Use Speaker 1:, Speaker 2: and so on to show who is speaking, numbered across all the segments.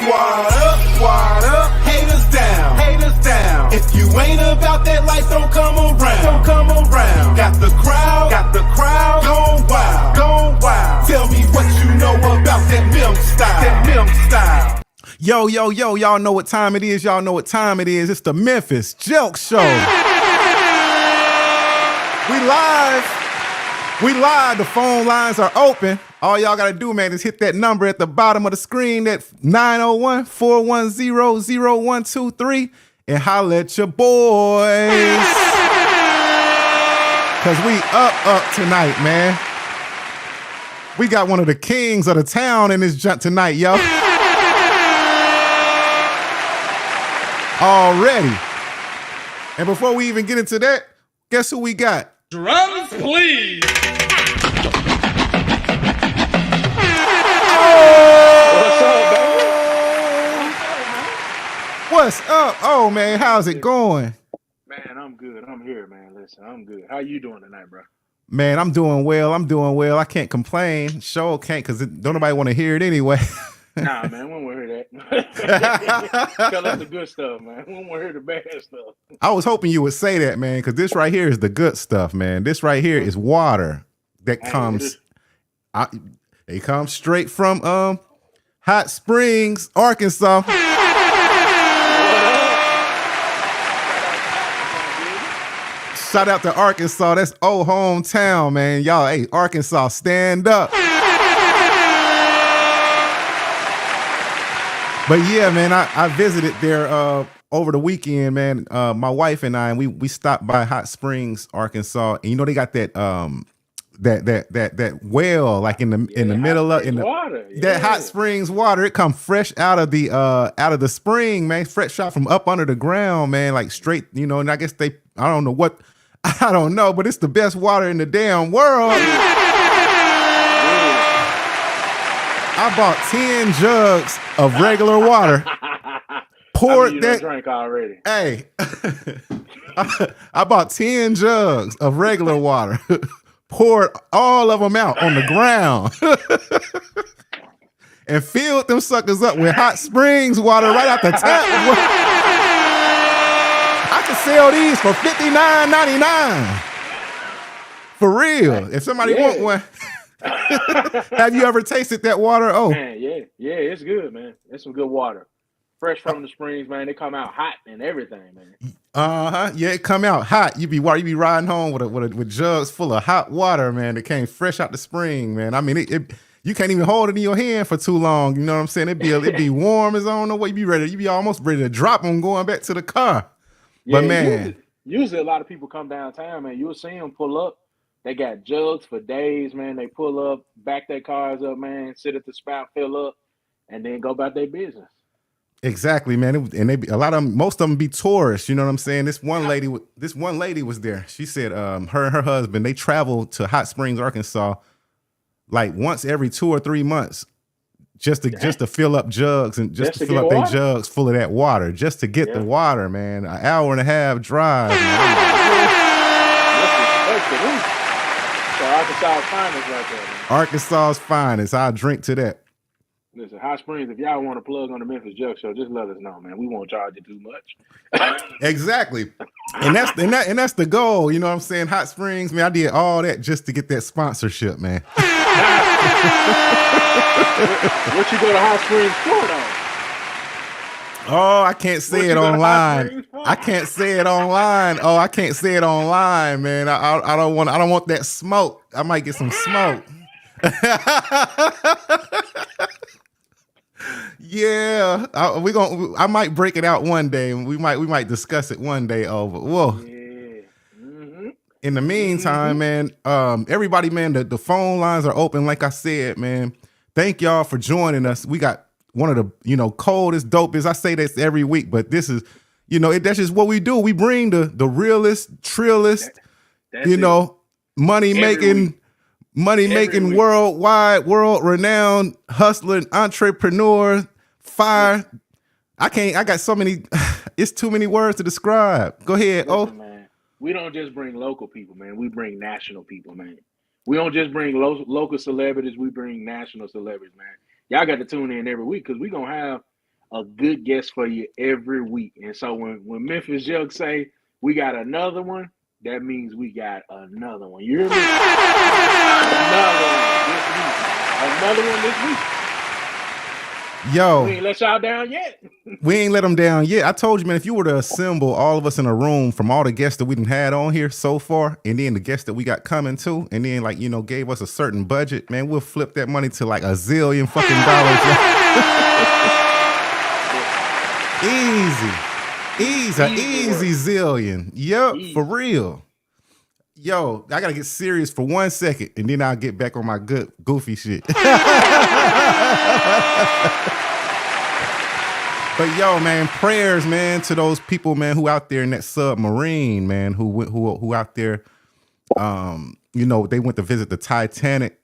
Speaker 1: Squad up, haters down, haters down. If you ain't about that life, don't come around, don't come around. Got the crowd, gone wild. Tell me what you know about that Memphis style,
Speaker 2: Yo, y'all know what time it is. It's the Memphis Jelks Show. We live. The phone lines are open. All y'all got to do, man, is hit that number at the bottom of the screen, that 901-410-0123, and holla at your boys. Because we up tonight, man. We got one of the kings of the town in this junk tonight, yo. Already. And before we even get into that, guess who we got?
Speaker 3: Drums, please.
Speaker 2: What's up? Oh, man, how's it going?
Speaker 3: Man, I'm good. I'm here, man. Listen, I'm good. How you doing tonight, bro?
Speaker 2: Man, I'm doing well. I can't complain. Sure can't, because don't nobody want to hear it anyway.
Speaker 3: Nah, man, we don't want to hear that. Tell us the good stuff, man. We don't want to hear the bad stuff.
Speaker 2: I was hoping you would say that, man, because this right here is the good stuff, man. This right here is water that comes. They come straight from Hot Springs, Arkansas. Shout out to Arkansas. That's old hometown, man. Y'all, hey, Arkansas, stand up. But yeah, man, I visited there over the weekend, man. My wife and I, we stopped by Hot Springs, Arkansas, and you know they got that that well like in the middle of
Speaker 3: water.
Speaker 2: That Hot Springs water. It come fresh out of the spring, man. Fresh out from up under the ground, man. Like straight, you know. And I guess I don't know, but it's the best water in the damn world. I bought 10 jugs of regular water. Poured that
Speaker 3: drink already.
Speaker 2: Hey, I bought 10 jugs of regular water. Poured all of them out on the ground. And filled them suckers up with Hot Springs water right out the tap. I could sell these for $59.99. For real. If somebody want one. Have you ever tasted that water? Oh,
Speaker 3: man, yeah, it's good, man. It's some good water, fresh from the springs, man. They come out hot and everything, man.
Speaker 2: Yeah, it come out hot. You be riding home with jugs full of hot water, man. That came fresh out the spring, man. I mean, you can't even hold it in your hand for too long. You know what I'm saying? It'd be warm as I don't know what. You be almost ready to drop them going back to the car.
Speaker 3: Yeah,
Speaker 2: but man,
Speaker 3: usually a lot of people come downtown, man. You'll see them pull up. They got jugs for days, man. They pull up, back their cars up, man, sit at the spout, fill up, and then go about their business.
Speaker 2: Exactly, man. And most of them be tourists. You know what I'm saying? This one lady was there. She said, her and her husband, they travel to Hot Springs, Arkansas, like once every 2 or 3 months, just to fill up jugs and just to fill up their jugs full of that water, just to get the water, man. An hour and a half drive, man.
Speaker 3: So Arkansas's finest right there, man.
Speaker 2: Arkansas's finest. I'll drink to that.
Speaker 3: Listen, Hot Springs, if y'all want to plug on the Memphis Jelks Show, just let us know, man. We won't charge you too much.
Speaker 2: Exactly. And that's the goal. You know what I'm saying? Hot Springs, man, I did all that just to get that sponsorship, man.
Speaker 3: What you go to Hot Springs for, though?
Speaker 2: Oh, I can't say it online. I can't say it online. Oh, I can't say it online, man. I don't want that smoke. I might get some smoke. Yeah, I might break it out one day, and we might discuss it one day over. Whoa.
Speaker 3: Yeah. Mm-hmm.
Speaker 2: In the meantime, man, everybody, man, the phone lines are open. Like I said, man, thank y'all for joining us. We got one of the, coldest, dopest. I say this every week, but this is, that's just what we do. We bring the realest, trillest, money making, world renowned hustler, entrepreneur, fire. I got so many, it's too many words to describe. Go ahead.
Speaker 3: Listen, man, we don't just bring local people, man. We bring national people, man. We don't just bring local celebrities. We bring national celebrities, man. Y'all got to tune in every week because we're going to have a good guest for you every week. And so when Memphis Jelks say we got another one, that means we got another one. You hear me? Another one this week.
Speaker 2: Yo,
Speaker 3: we ain't let y'all down yet.
Speaker 2: We ain't let them down yet. I told you, man, if you were to assemble all of us in a room from all the guests that we done had on here so far, and then the guests that we got coming to, and then like, gave us a certain budget, man, we'll flip that money to like $1 zillion fucking dollars. Easy zillion. Yep, for real. Yo, I gotta get serious for 1 second, and then I'll get back on my good goofy shit. But yo, man, prayers, man, to those people, man, who out there in that submarine, man, who out there, they went to visit the Titanic,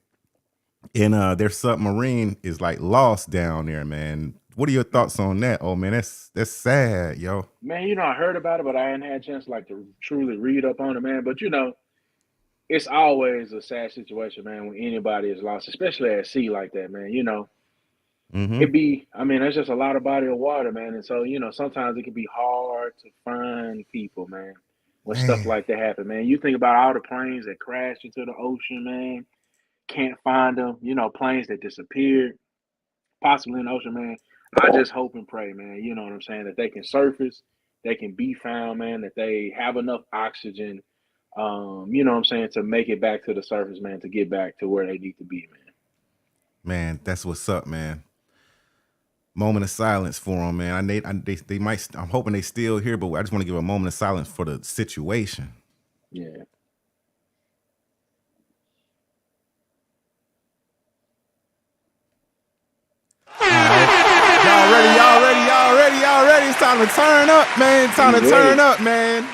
Speaker 2: and their submarine is like lost down there, man. What are your thoughts on that? Oh man, that's sad, yo.
Speaker 3: Man, I heard about it, but I hadn't had a chance like to truly read up on it, man. But it's always a sad situation, man, when anybody is lost, especially at sea like that, man. There's just a lot of body of water, man. And so, sometimes it can be hard to find people, man, when stuff like that happen, man. You think about all the planes that crashed into the ocean, man, can't find them, planes that disappeared, possibly in the ocean, man. I just hope and pray, man, you know what I'm saying, that they can surface, they can be found, man, that they have enough oxygen, you know what I'm saying, to make it back to the surface, man, to get back to where they need to be, man.
Speaker 2: Man, that's what's up, man. Moment of silence for them, man. They might. I'm hoping they still here, but I just want to give a moment of silence for the situation.
Speaker 3: Yeah.
Speaker 2: Y'all ready. It's time to turn up, man. Turn up, man.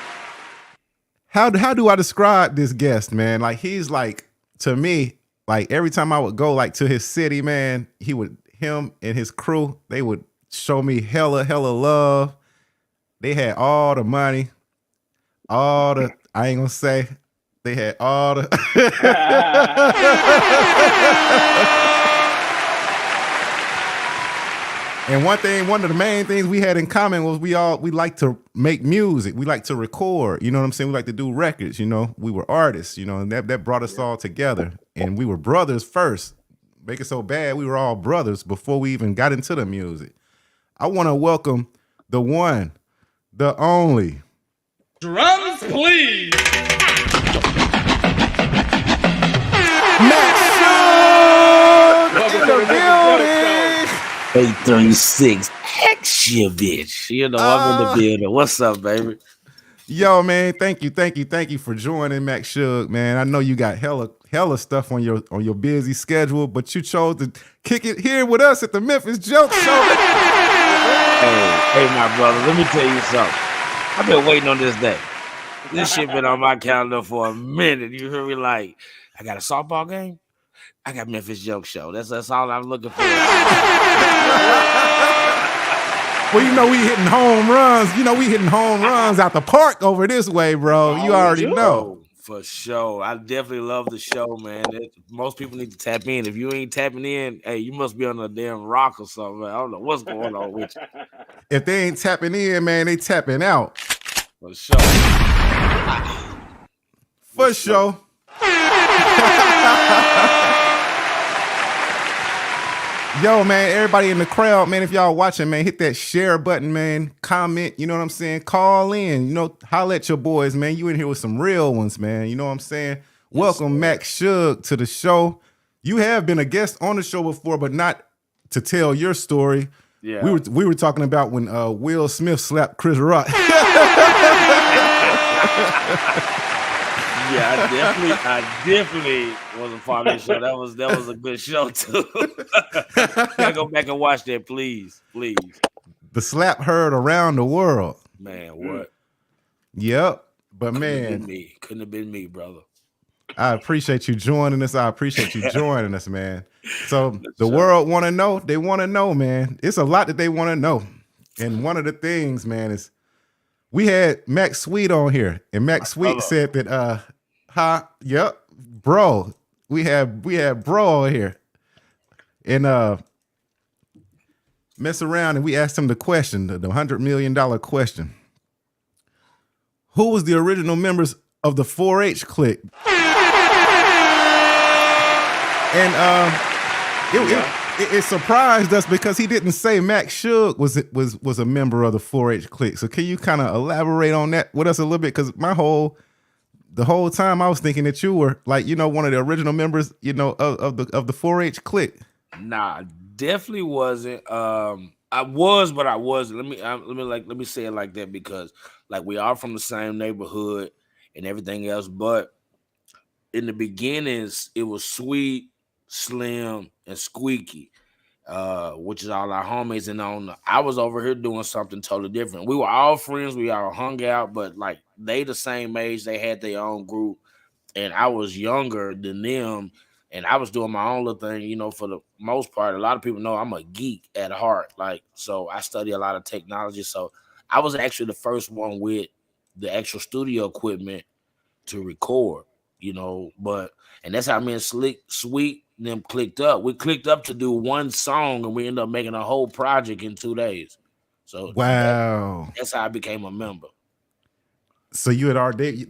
Speaker 2: How do I describe this guest, man? Like, he's like, to me, like every time I would go like to his city, man, him and his crew, they would show me hella love. They had all the money, I ain't gonna say, they had all the And one of the main things we had in common was we like to make music. We like to record, you know what I'm saying? We like to do records, we were artists, and that brought us all together. And we were brothers first. Make it so bad, we were all brothers before we even got into the music. I want to welcome the one, the only.
Speaker 4: Drums, please.
Speaker 2: Max in the building.
Speaker 5: 836. Action, bitch. I'm in the building. What's up, baby?
Speaker 2: Yo, man, thank you for joining, Max Shug, man. I know you got hella stuff on your busy schedule, but you chose to kick it here with us at the Memphis Jelks Show.
Speaker 5: Hey, my brother, let me tell you something. I've been waiting on this day. This shit been on my calendar for a minute. You hear me? Like, I got a softball game. I got Memphis Jelks Show. That's all I'm looking for.
Speaker 2: Well, we hitting home runs. We hitting home runs out the park over this way, bro. You already know.
Speaker 5: For sure. I definitely love the show, man. Most people need to tap in. If you ain't tapping in, hey, you must be on a damn rock or something. I don't know what's going on with you.
Speaker 2: If they ain't tapping in, man, they tapping out.
Speaker 5: For sure.
Speaker 2: For sure. Yo, man, everybody in the crowd, man, if y'all watching, man, hit that share button, man. Comment, you know what I'm saying? Call in, holla at your boys, man. You in here with some real ones, man. You know what I'm saying? Welcome, Max Shug, to the show. You have been a guest on the show before, but not to tell your story.
Speaker 5: Yeah.
Speaker 2: We were talking about when Will Smith slapped Chris Rock.
Speaker 5: Yeah, I definitely was a part of the show. That was a good show too. Gotta go back and watch that, please.
Speaker 2: The slap heard around the world.
Speaker 5: Man, what?
Speaker 2: Yep. But man,
Speaker 5: couldn't have been me, brother.
Speaker 2: I appreciate you joining us. Man. So the world want to know. They want to know, man. It's a lot that they want to know. And one of the things, man, is we had Max Sweet on here, and Max Sweet said that, yep, bro. We had bro on here, and mess around and we asked him the question, the $100 million question. Who was the original members of the 4-H clique? And it surprised us because he didn't say Max Shug was a member of the 4-H clique. So can you kind of elaborate on that with us a little bit? Because the whole time I was thinking that you were like, one of the original members, of the 4-H clique.
Speaker 5: Nah, definitely wasn't. I was, but I wasn't. Let me say it like that because like we are from the same neighborhood and everything else. But in the beginnings, it was Sweet, Slim, and Squeaky, which is all our homies. And I was over here doing something totally different. We were all friends. We all hung out, but like they the same age. They had their own group, and I was younger than them. And I was doing my own little thing, for the most part. A lot of people know I'm a geek at heart. So I study a lot of technology. So I was actually the first one with the actual studio equipment to record, and that's how me and Sweet and them clicked up. We clicked up to do one song and we ended up making a whole project in 2 days. So
Speaker 2: wow.
Speaker 5: That's how I became a member.
Speaker 2: So you had already,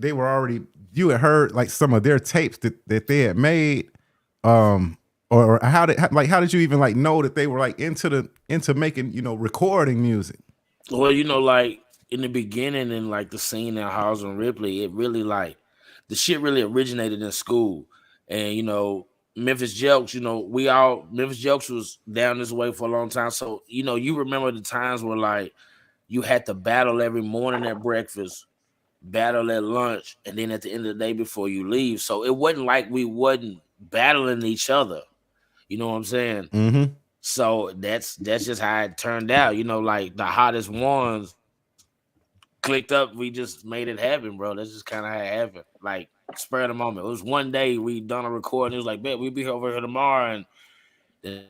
Speaker 2: you had heard like some of their tapes that they had made. Or how did you even like know that they were like into making, recording music?
Speaker 5: Well, like in the beginning and like the scene in House and Ripley, it really like the shit really originated in school. And Memphis Jelks, Memphis Jelks was down this way for a long time. So, you remember the times where like you had to battle every morning at breakfast, battle at lunch, and then at the end of the day before you leave. So it wasn't like we wasn't battling each other. You know what I'm saying?
Speaker 2: Mm-hmm.
Speaker 5: So that's just how it turned out. Like the hottest ones clicked up. We just made it happen, bro. That's just kind of how it happened. Like spur of the moment. It was one day we done a recording. It was like, bet we'll be over here tomorrow. And then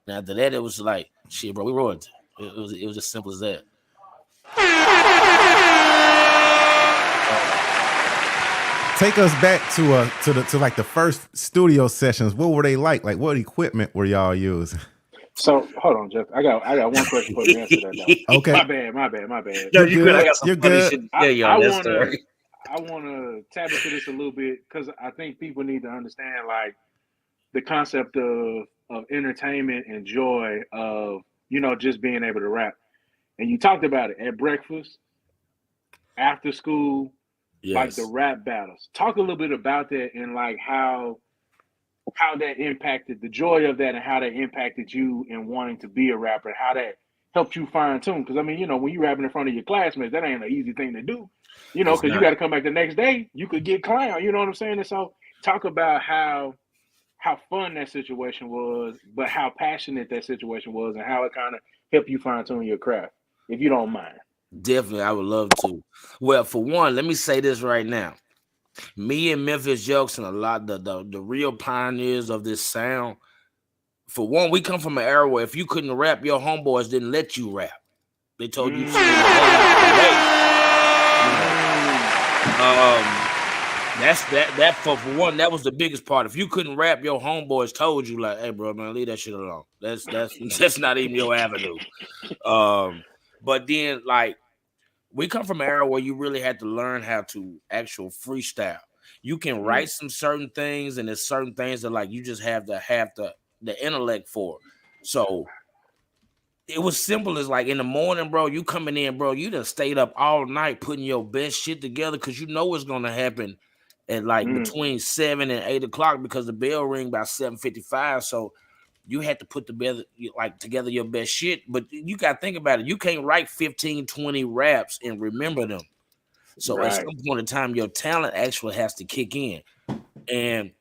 Speaker 5: after that, it was like, shit, bro, we roared. It was as simple as that.
Speaker 2: Take us back to like the first studio sessions. What were they like? Like what equipment were y'all using?
Speaker 3: So hold on, Jeff. I got one question for you to answer that though.
Speaker 2: Okay.
Speaker 3: My bad.
Speaker 5: No, you're good. I got some funny shit to tell you on that story.
Speaker 3: I wanna tap into this a little bit because I think people need to understand like the concept of entertainment and joy of just being able to rap. And you talked about it at breakfast, after school. Yes. Like the rap battles. Talk a little bit about that and like how that impacted the joy of that and how that impacted you in wanting to be a rapper, how that helped you fine tune. Because I mean, when you rapping in front of your classmates, that ain't an easy thing to do. Because you got to come back the next day, you could get clown. You know what I'm saying? And so talk about how fun that situation was, but how passionate that situation was, and how it kind of helped you fine tune your craft, if you don't mind.
Speaker 5: Definitely, I would love to. Well, for one, let me say this right now. Me and Memphis Jelks and a lot of the real pioneers of this sound. For one, we come from an era where if you couldn't rap, your homeboys didn't let you rap. They told you to stay the hell out of the way. That for one, that was the biggest part. If you couldn't rap, your homeboys told you like, "Hey, bro, man, leave that shit alone. That's not even your avenue." But then, like, we come from an era where you really had to learn how to actual freestyle. You can write some certain things, and there's certain things that like you just have to have the intellect for. So it was simple as like in the morning, bro, you coming in, bro, you done stayed up all night putting your best shit together because you know what's gonna happen at like between 7 and 8 o'clock because the bell ring by 7:55. So you had to put together your best shit, but you got to think about it. You can't write 15, 20 raps and remember them. So at some point in time, your talent actually has to kick in. And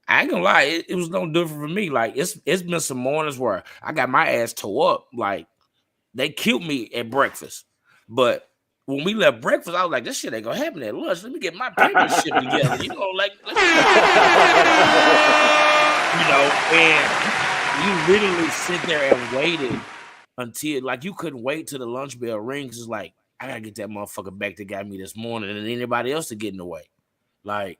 Speaker 5: I ain't gonna lie, it was no different for me. Like it's been some mornings where I got my ass tore up. Like they killed me at breakfast, but when we left breakfast, I was like, this shit ain't gonna happen at lunch. Let me get my paper shit together. And you literally sit there and waited until like you couldn't wait till the lunch bell rings. It's like I gotta get that motherfucker back that got me this morning and anybody else to get in the way. Like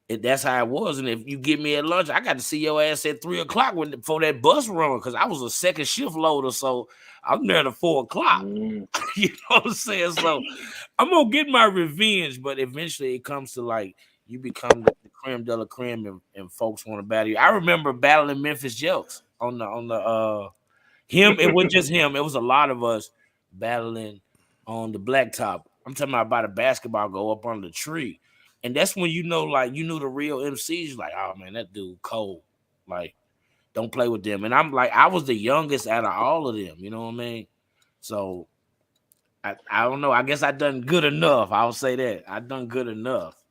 Speaker 5: That's how it was. And if you get me at lunch, I got to see your ass at 3:00 before that bus run, because I was a second shift loader, so I'm there at 4:00. You know what I'm saying? So I'm gonna get my revenge, but eventually it comes to like you become the creme de la creme, and folks want to battle you. I remember battling Memphis Jelks on the him. It wasn't just him. It was a lot of us battling on the blacktop. I'm talking about a basketball go up on the tree. And that's when you know, like, you knew the real MCs, like, oh man, that dude cold. Like, don't play with them. And I'm like, I was the youngest out of all of them, you know what I mean? So I don't know. I guess I done good enough. I'll say that. I done good enough.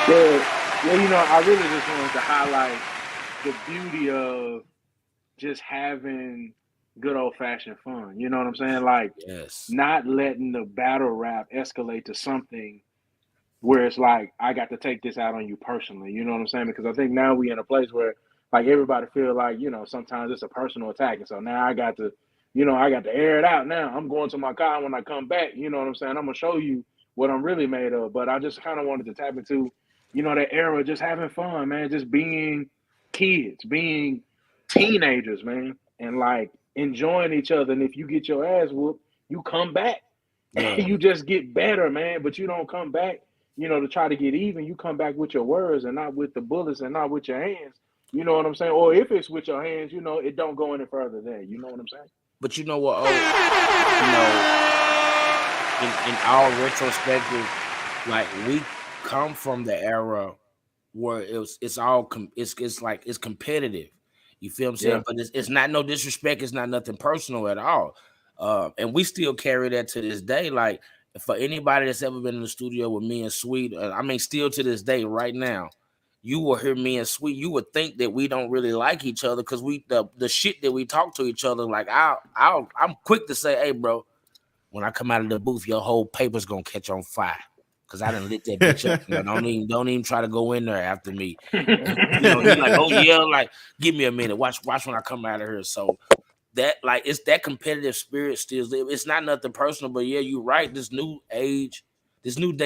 Speaker 3: Yeah, you know, I really just wanted to highlight the beauty of just having good old fashioned fun. You know what I'm saying? Like,
Speaker 5: yes,
Speaker 3: not letting the battle rap escalate to something where it's like, I got to take this out on you personally. You know what I'm saying? Because I think now we in a place where like everybody feel like, you know, sometimes it's a personal attack. And so now I got to air it out now. I'm going to my car when I come back. You know what I'm saying? I'm going to show you what I'm really made of. But I just kind of wanted to tap into, you know, that era, just having fun, man. Just being kids, being teenagers, man. And like enjoying each other. And if you get your ass whooped, you come back.
Speaker 5: yeah.
Speaker 3: You just get better, man. But you don't come back, you know, to try to get even. You come back with your words and not with the bullets and not with your hands. You know what I'm saying? Or if it's with your hands, you know, it don't go any further there. You know what I'm saying?
Speaker 5: But you know what? Oh, you know, in all retrospective, like we come from the era where it's like it's competitive. You feel what I'm saying?
Speaker 3: Yeah.
Speaker 5: But it's not no disrespect. It's not nothing personal at all. And we still carry that to this day. Like for anybody that's ever been in the studio with me and Sweet, I mean, still to this day, right now, you will hear me and Sweet. You would think that we don't really like each other because the shit that we talk to each other. Like I'm quick to say, hey, bro, when I come out of the booth, your whole paper's gonna catch on fire. Cause I done lit that bitch up. You know, don't even try to go in there after me. You know, he's like, oh yeah, like give me a minute. Watch when I come out of here. So that like it's that competitive spirit still. It's not nothing personal, but yeah, you're right. This new day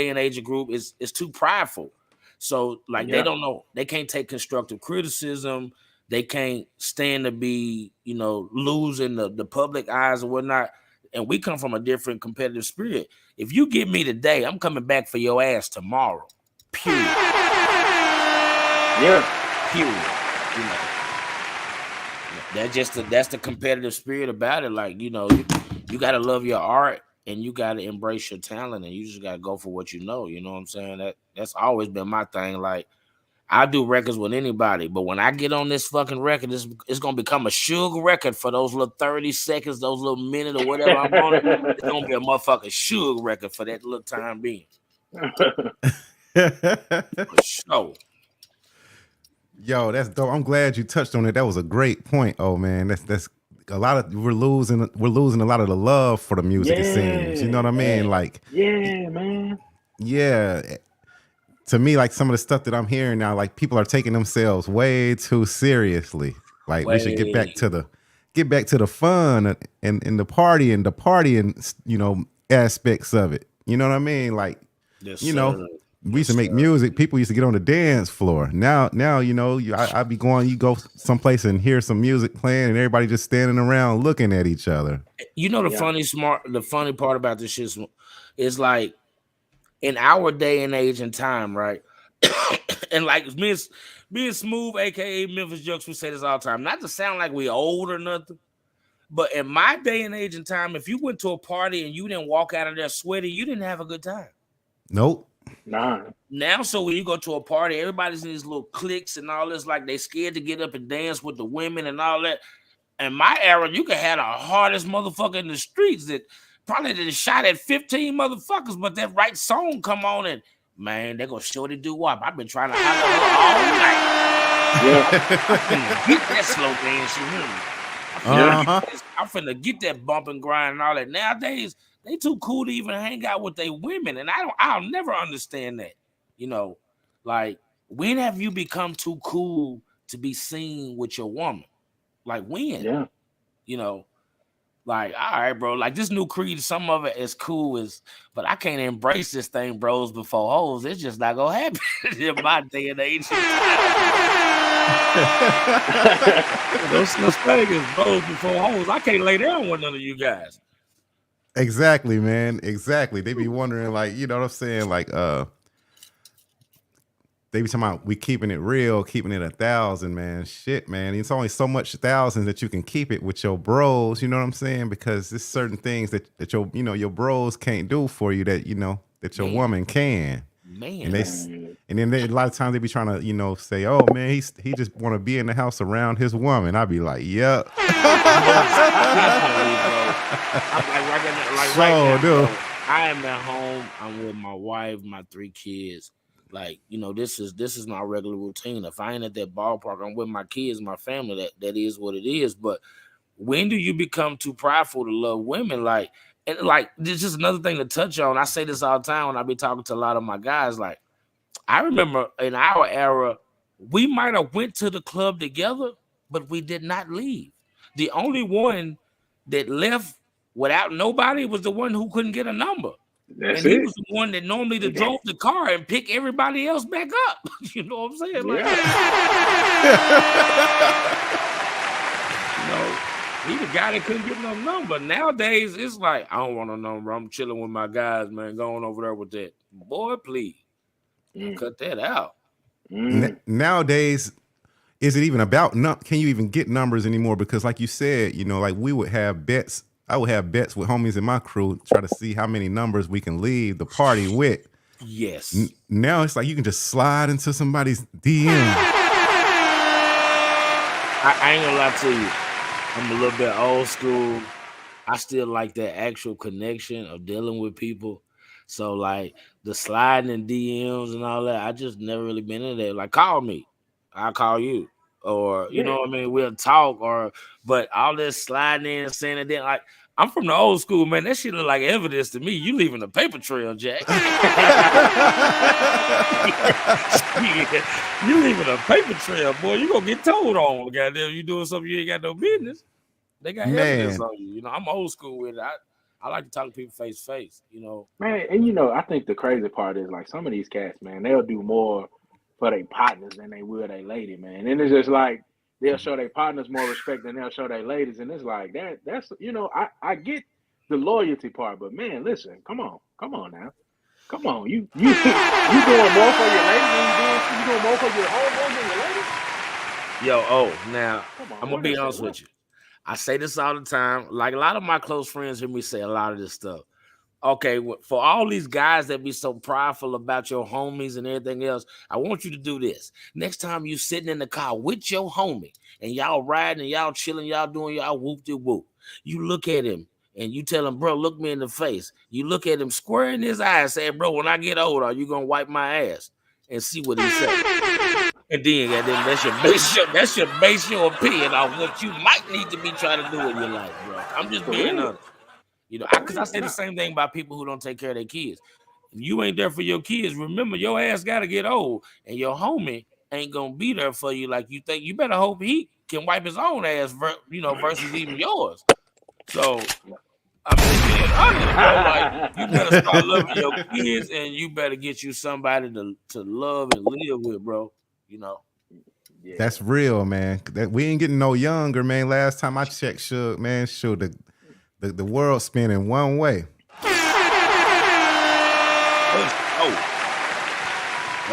Speaker 5: and age of group is too prideful. So like they don't know, they can't take constructive criticism. They can't stand to be, you know, losing the public eyes or whatnot. And we come from a different competitive spirit. If you get me today, I'm coming back for your ass tomorrow. Period.
Speaker 3: Yeah.
Speaker 5: Period. You know, that's the competitive spirit about it. Like, you know, you gotta love your art and you gotta embrace your talent and you just gotta go for what you know. You know what I'm saying? That's always been my thing. Like, I do records with anybody, but when I get on this fucking record, it's gonna become a Suge record for those little 30 seconds, those little minute or whatever I'm on it. It's gonna be a motherfucking Suge record for that little time being. For sure.
Speaker 2: Yo, that's dope. I'm glad you touched on it. That was a great point. Oh man, that's a lot of we're losing a lot of the love for the music. It seems, you know what I mean? Like,
Speaker 3: yeah, man.
Speaker 2: Yeah. To me, like some of the stuff that I'm hearing now, like people are taking themselves way too seriously. Like we should get back to the fun and the partying, you know, aspects of it. You know what I mean? Like,
Speaker 5: yes,
Speaker 2: you know, we used to make music. People used to get on the dance floor. Now, you know, I be going, you go someplace and hear some music playing and everybody just standing around looking at each other.
Speaker 5: You know, the funny part about this shit is like in our day and age and time, right? And like me and Smooth, aka Memphis Jelks, we say this all the time. Not to sound like we old or nothing, but in my day and age and time, if you went to a party and you didn't walk out of there sweaty, you didn't have a good time.
Speaker 2: Nope.
Speaker 3: Nah.
Speaker 5: Now, so when you go to a party, everybody's in these little cliques and all this, like they scared to get up and dance with the women and all that. In my era, you could have the hardest motherfucker in the streets that probably did shot at 15 motherfuckers, but that right song come on and man, they gonna shorty do what? I've been trying to holler her all night. Yeah. I'm finna get that slow dance. I'm finna get that bump and grind and all that. Nowadays, they too cool to even hang out with their women, and I'll never understand that. You know, like when have you become too cool to be seen with your woman? Like when?
Speaker 3: Yeah.
Speaker 5: You know, Like, all right, bro. Like this new creed, some of it is cool, but I can't embrace this thing, bros, before hoes. It's just not gonna happen in my day and age. Those things is bros before hoes. I can't lay down with none of you guys.
Speaker 2: Exactly, man. Exactly. They be wondering, like, you know what I'm saying? Like, they be talking about we keeping it real, keeping it 1,000, man. Shit, man. It's only so much thousands that you can keep it with your bros. You know what I'm saying? Because there's certain things that your your bros can't do for you that that your woman can.
Speaker 5: Man,
Speaker 2: and then a lot of times they be trying to say, oh man, he just want to be in the house around his woman. I'd be like, yep.
Speaker 5: Definitely, bro. I'm like right now,
Speaker 2: dude.
Speaker 5: bro, I am at home. I'm with my wife, my 3 kids. Like, this is my regular routine. If I ain't at that ballpark, I'm with my kids, my family. That is what it is. But when do you become too prideful to love women? Like, and like, this is another thing to touch on. I say this all the time when I be talking to a lot of my guys. Like, I remember in our era, we might have went to the club together, but we did not leave. The only one that left without nobody was the one who couldn't get a number.
Speaker 3: That's
Speaker 5: and he
Speaker 3: it.
Speaker 5: was the one that normally drove the car and pick everybody else back up. You know what I'm saying? Like, he the guy that couldn't get no number. Nowadays, it's like, I don't want no number. I'm chilling with my guys, man, going over there with that. Boy, please. Cut that out.
Speaker 2: Nowadays, is it even about can you even get numbers anymore? Because like you said, like we would have bets. I would have bets with homies in my crew, try to see how many numbers we can leave the party with.
Speaker 5: Yes.
Speaker 2: Now it's like you can just slide into somebody's DM.
Speaker 5: I ain't gonna lie to you. I'm a little bit old school. I still like that actual connection of dealing with people. So like the sliding in DMs and all that, I just never really been in there. Like, call me, I'll call you, or you know what I mean. We'll talk, but all this sliding in and saying it, like, I'm from the old school, man. That shit look like evidence to me. You leaving a paper trail, Jack. You leaving a paper trail, boy. You gonna get told on. Goddamn, you doing something you ain't got no business. They got evidence on you. I'm old school with it. I like to talk to people face to face,
Speaker 3: Man, and I think the crazy part is like some of these cats, man, they'll do more for their partners than they will their lady, man. And it's just like they'll show their partners more respect than they'll show their ladies. And it's like that's I get the loyalty part, but man, listen, come on now. Come on. You doing more for your ladies than you doing more for your homeboys than your ladies?
Speaker 5: Now I'm gonna be honest with you. I say this all the time. Like, a lot of my close friends hear me say a lot of this stuff. Okay, for all these guys that be so prideful about your homies and everything else, I want you to do this. Next time you sitting in the car with your homie and y'all riding and y'all chilling, y'all doing y'all whoop-de-whoop, you look at him and you tell him, bro, look me in the face. You look at him square in his eyes, say, bro, when I get older, are you gonna wipe my ass? And see what he says. And then that's your base your opinion on what you might need to be trying to do in your life, bro. I'm just being honest. Because I say the same thing about people who don't take care of their kids. If you ain't there for your kids, remember your ass got to get old, and your homie ain't gonna be there for you like you think. You better hope he can wipe his own ass, versus even yours. So I'm just being honest, bro. Like, you better start loving your kids, and you better get you somebody to love and live with, bro.
Speaker 3: Yeah.
Speaker 2: That's real, man. That we ain't getting no younger, man. Last time I checked, the world spinning one way.
Speaker 5: For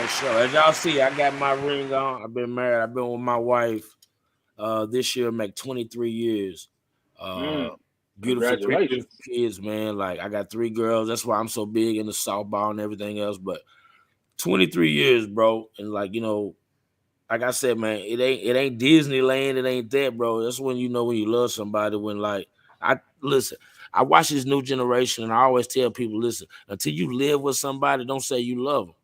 Speaker 5: sure. As y'all see, I got my ring on. I've been married. I've been with my wife. This year make 23 years. Beautiful 3 kids, man. Like, I got 3 girls. That's why I'm so big into softball and everything else. But 23 years, bro, and like like I said, man, it ain't Disneyland. It ain't that, bro. That's when you know when you love somebody. When I watch this new generation, and I always tell people, listen, until you live with somebody, don't say you love them,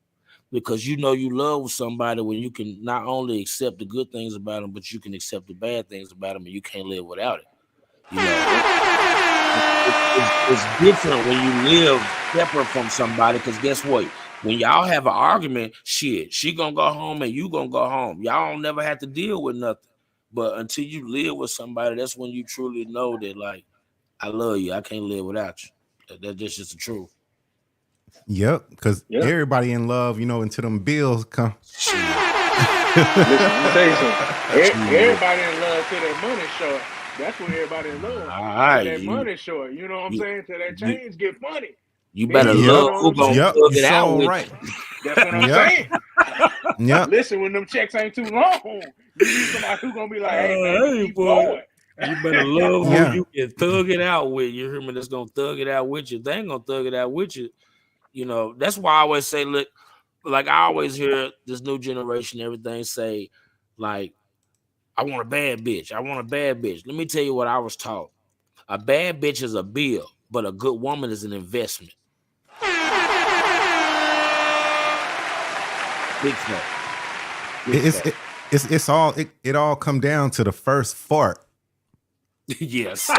Speaker 5: because you love somebody when you can not only accept the good things about them, but you can accept the bad things about them, and you can't live without it. It's different when you live separate from somebody, because guess what? When y'all have an argument, shit, she gonna go home and you gonna go home. Y'all don't never have to deal with nothing. But until you live with somebody, that's when you truly know that, like, I love you. I can't live without you. That's just the truth.
Speaker 2: Yep, because
Speaker 3: Yeah.
Speaker 2: everybody in love, until them bills come.
Speaker 3: Listen, let me tell you something. Everybody in love till their money short. That's when everybody in love.
Speaker 5: All right,
Speaker 3: Till that money short. You know what I'm saying? Till that change get money.
Speaker 5: You better
Speaker 3: Then,
Speaker 5: love
Speaker 3: you know
Speaker 5: who
Speaker 3: what I'm
Speaker 5: gonna
Speaker 3: saying?
Speaker 2: Yep,
Speaker 5: plug
Speaker 2: you
Speaker 5: it out
Speaker 2: so
Speaker 5: with
Speaker 2: right.
Speaker 3: That's what I'm
Speaker 2: Yep.
Speaker 3: saying.
Speaker 2: Yep.
Speaker 3: Listen, when them checks ain't too long, you need somebody who gonna be like, hey, man,
Speaker 5: Hey,
Speaker 3: keep
Speaker 5: boy.
Speaker 3: going.
Speaker 5: You better love
Speaker 2: Yeah.
Speaker 5: who you can thug it out with. You hear me? That's gonna thug it out with you. They ain't gonna thug it out with you. That's why I always say, look, like I always hear this new generation, everything say, like, I want a bad bitch. I want a bad bitch. Let me tell you what I was taught. A bad bitch is a bill, but a good woman is an investment. Big fact.
Speaker 2: It all come down to the first fart.
Speaker 5: Yes.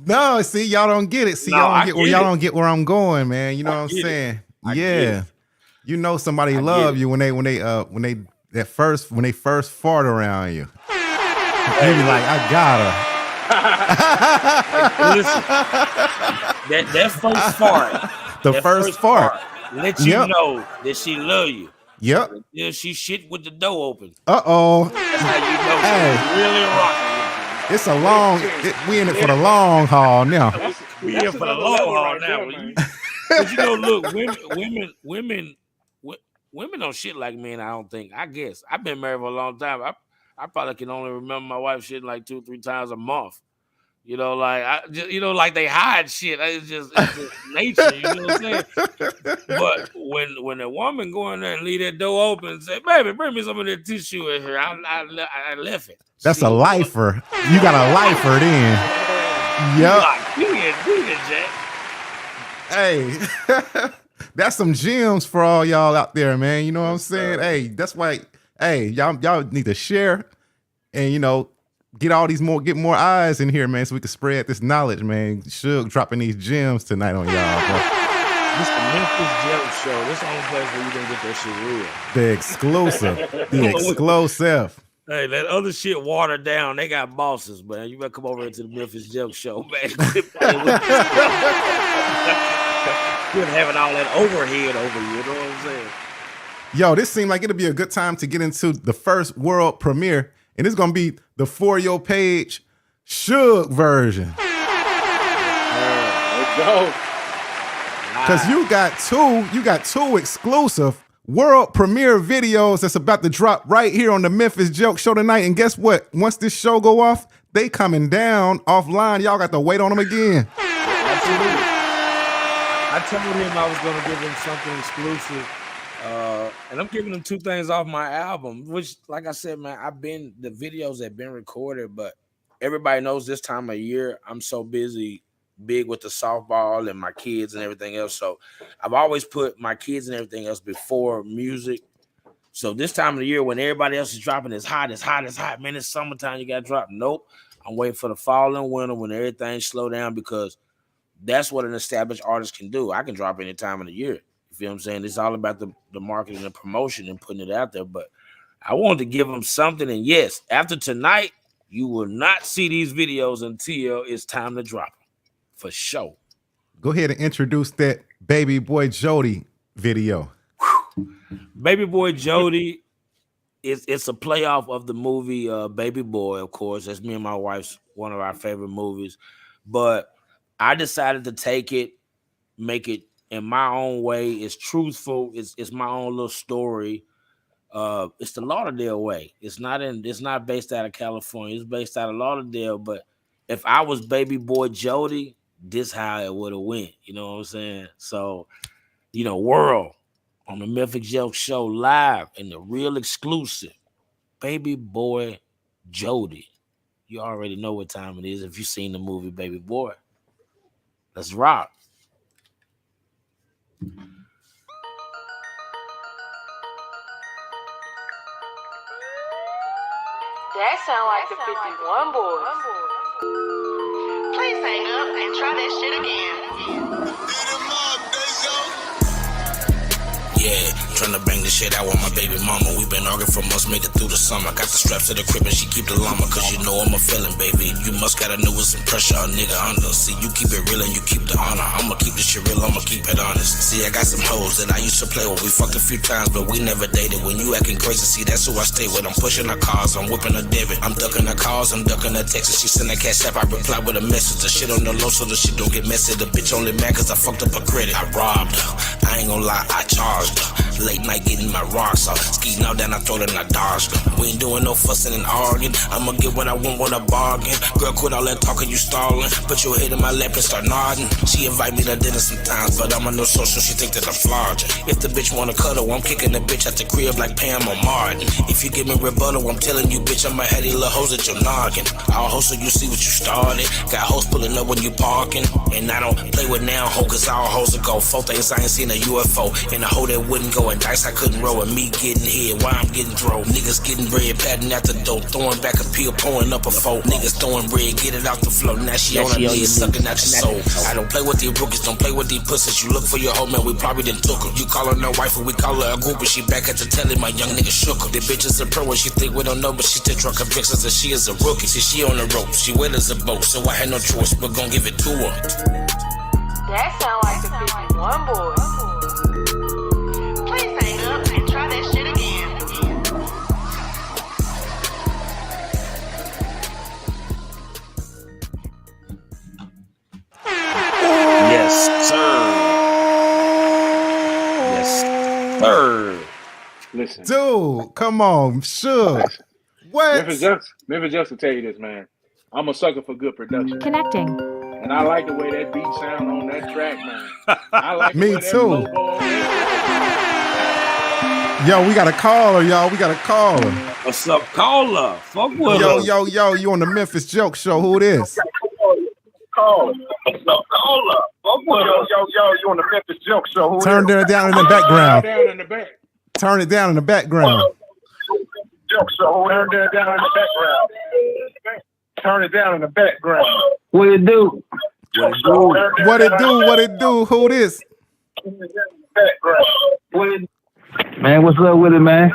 Speaker 2: No, see, y'all don't get it. See,
Speaker 5: No,
Speaker 2: y'all
Speaker 5: I
Speaker 2: don't
Speaker 5: get
Speaker 2: get where I'm going, man. You know what I'm
Speaker 5: get it.
Speaker 2: saying?
Speaker 5: I get
Speaker 2: Yeah. Somebody
Speaker 5: I
Speaker 2: love
Speaker 5: get it.
Speaker 2: you when they first fart around you. They be like, I got her.
Speaker 5: Listen, that first fart.
Speaker 2: The
Speaker 5: that
Speaker 2: first fart.
Speaker 5: Let you
Speaker 2: Yep.
Speaker 5: know that she love you.
Speaker 2: Yep.
Speaker 5: Until she shit with the door open.
Speaker 2: Uh-oh.
Speaker 5: That's how you know
Speaker 2: Hey.
Speaker 5: she's really rocking with
Speaker 2: It's a long. We in it for the long haul now.
Speaker 5: you. We
Speaker 3: That's
Speaker 5: here for the
Speaker 3: another
Speaker 5: long
Speaker 3: level
Speaker 5: haul
Speaker 3: right
Speaker 5: now.
Speaker 3: there, man.
Speaker 5: But look, women don't shit like men. I don't think. I guess I've been married for a long time. I probably can only remember my wife shitting like 2-3 times a month. Like they hide shit. It's just nature. You know what I'm saying? But when a woman go in there and leave that door open and say, "Baby, bring me some of that tissue in here," I left it.
Speaker 2: That's a lifer. You got a lifer then. Yep. Hey, that's some gems for all y'all out there, man. You know what I'm saying? Hey, that's why. Hey, y'all need to share and get more eyes in here, man, so we can spread this knowledge, man. Suge dropping these gems tonight on y'all, bro.
Speaker 5: This the Memphis Jelks show. This the only place where you can get that shit real.
Speaker 2: The exclusive. The exclusive.
Speaker 5: Hey, that other shit watered down. They got bosses, man. You better come over into the Memphis Jelks show, man. Quit playing with this. Quit having all that overhead over you. You know what I'm saying?
Speaker 2: Yo, this seemed like it'll be a good time to get into the first world premiere, and it's gonna be the For Your Page Suge version.
Speaker 3: Let's go.
Speaker 2: Because you got two exclusive world premiere videos that's about to drop right here on the Memphis Jelks show tonight. And guess what? Once this show go off, they coming down offline. Y'all got to wait on them again.
Speaker 5: Absolutely. I told him I was going to give him something exclusive. And I'm giving him 2 things off my album, which, like I said, man, the videos have been recorded, but everybody knows this time of year, I'm so busy, big with the softball and my kids and everything else. So I've always put my kids and everything else before music. So this time of the year when everybody else is dropping, it's hot, man, it's summertime, you got to drop. Nope. I'm waiting for the fall and winter when everything slow down, because that's what an established artist can do. I can drop any time of the year. You feel what I'm saying? It's all about the marketing and promotion and putting it out there. But I wanted to give them something. And yes, after tonight, you will not see these videos until it's time to drop them. For sure.
Speaker 2: Go ahead and introduce that Baby Boy Jody video.
Speaker 5: Baby Boy Jody, it's a playoff of the movie Baby Boy, of course. That's me and my wife's one of our favorite movies. But I decided to take it, make it in my own way. It's truthful. It's my own little story. It's the Lauderdale way. It's not based out of California. It's based out of Lauderdale. But if I was Baby Boy Jody, this how it would have went. You know what I'm saying? So, world on the Memphis Jelks show live in the real exclusive Baby Boy Jody. You already know what time it is if you've seen the movie Baby Boy. Let's rock.
Speaker 6: That sound like the 51 Boys.
Speaker 7: Please hang up and try that shit again.
Speaker 5: Yeah,
Speaker 8: Tryna bang this shit out with my baby mama. We been arguing for months, made it through the summer. Got the straps to the crib and she keep the llama. Cause you know I'm a felon, baby. You must gotta know with some pressure a nigga under. See, you keep it real and you keep the honor. I'ma keep this shit real, I'ma keep it honest. See, I got some hoes that I used to play with. We fucked a few times, but we never dated. When you acting crazy, see, that's who I stay with. I'm pushing her cars, I'm whipping her debit. I'm ducking her calls, I'm ducking her texts. She send a cash app, I reply with a message. The shit on the low so the shit don't get messy. The bitch only mad cause I fucked up her credit. I robbed her, I ain't gonna lie, I charged her. Late night getting my rocks off. Skeeting out, then I throw it and I dodged her. We ain't doing no fussing and arguing. I'ma get what I want when I bargain. Girl, quit all that talking, you stalling. Put your head in my lap and start nodding. She invite me to dinner sometimes, but I'm on no social, she think that I'm flogging. If the bitch wanna cuddle, I'm kicking the bitch at the crib like Pam or Martin. If you give me rebuttal, I'm telling you, bitch, I'ma have these little hoes at your noggin. I'll host so you see what you started. Got hoes pulling up when you parking. And I don't play with now hoe, cause all hoes will go. 4 things I ain't seen a UFO. And a hoe that wouldn't go, and dice I couldn't roll. And me getting hit, why I'm getting thrown. Niggas getting bread, patting at the door. Throwing back a pill, pouring up a foe. Niggas throwing bread, get it out the flow. Now she on her knees, sucking out your soul. I don't play with these rookies, don't play with these pussies. You look for your hoe, man, we probably done took her. You call her no wife, and we call her a group. And she back at the telly, my young nigga shook her. The bitch is a pro, and she think we don't know, but she still drunk her pictures that she is a rookie. See, she on the ropes, she wet as a boat, so I had no choice but gon' give it to her.
Speaker 6: That sound like the 51 boys.
Speaker 7: Please hang up and try that shit again.
Speaker 5: Yes, sir. Yes, sir.
Speaker 3: Listen,
Speaker 2: Dude, come on, sure. What?
Speaker 3: Memphis Jelks will tell you this, man. I'm a sucker for good production.
Speaker 9: Connecting.
Speaker 3: And I like the way that beat sound on that track, man. I like the
Speaker 2: Me
Speaker 3: way that
Speaker 2: too.
Speaker 3: low ball is.
Speaker 2: Yo, we got a caller, y'all. We got a caller.
Speaker 5: What's up, caller? Fuck with
Speaker 2: Yo,
Speaker 5: us.
Speaker 2: yo, you on the Memphis Jelks show. Who this?
Speaker 10: Caller. What's up, caller? Yo, you on the Memphis Jelks show. Who
Speaker 2: Turn
Speaker 10: is?
Speaker 2: it down in the background.
Speaker 3: Down in the back.
Speaker 2: Turn it down in the background.
Speaker 10: Jelks show. Turn it down in the background. Turn it down in the background.
Speaker 5: What it do? What it do?
Speaker 2: What it do? What it do? Who this?
Speaker 11: Man, what's up with it, man?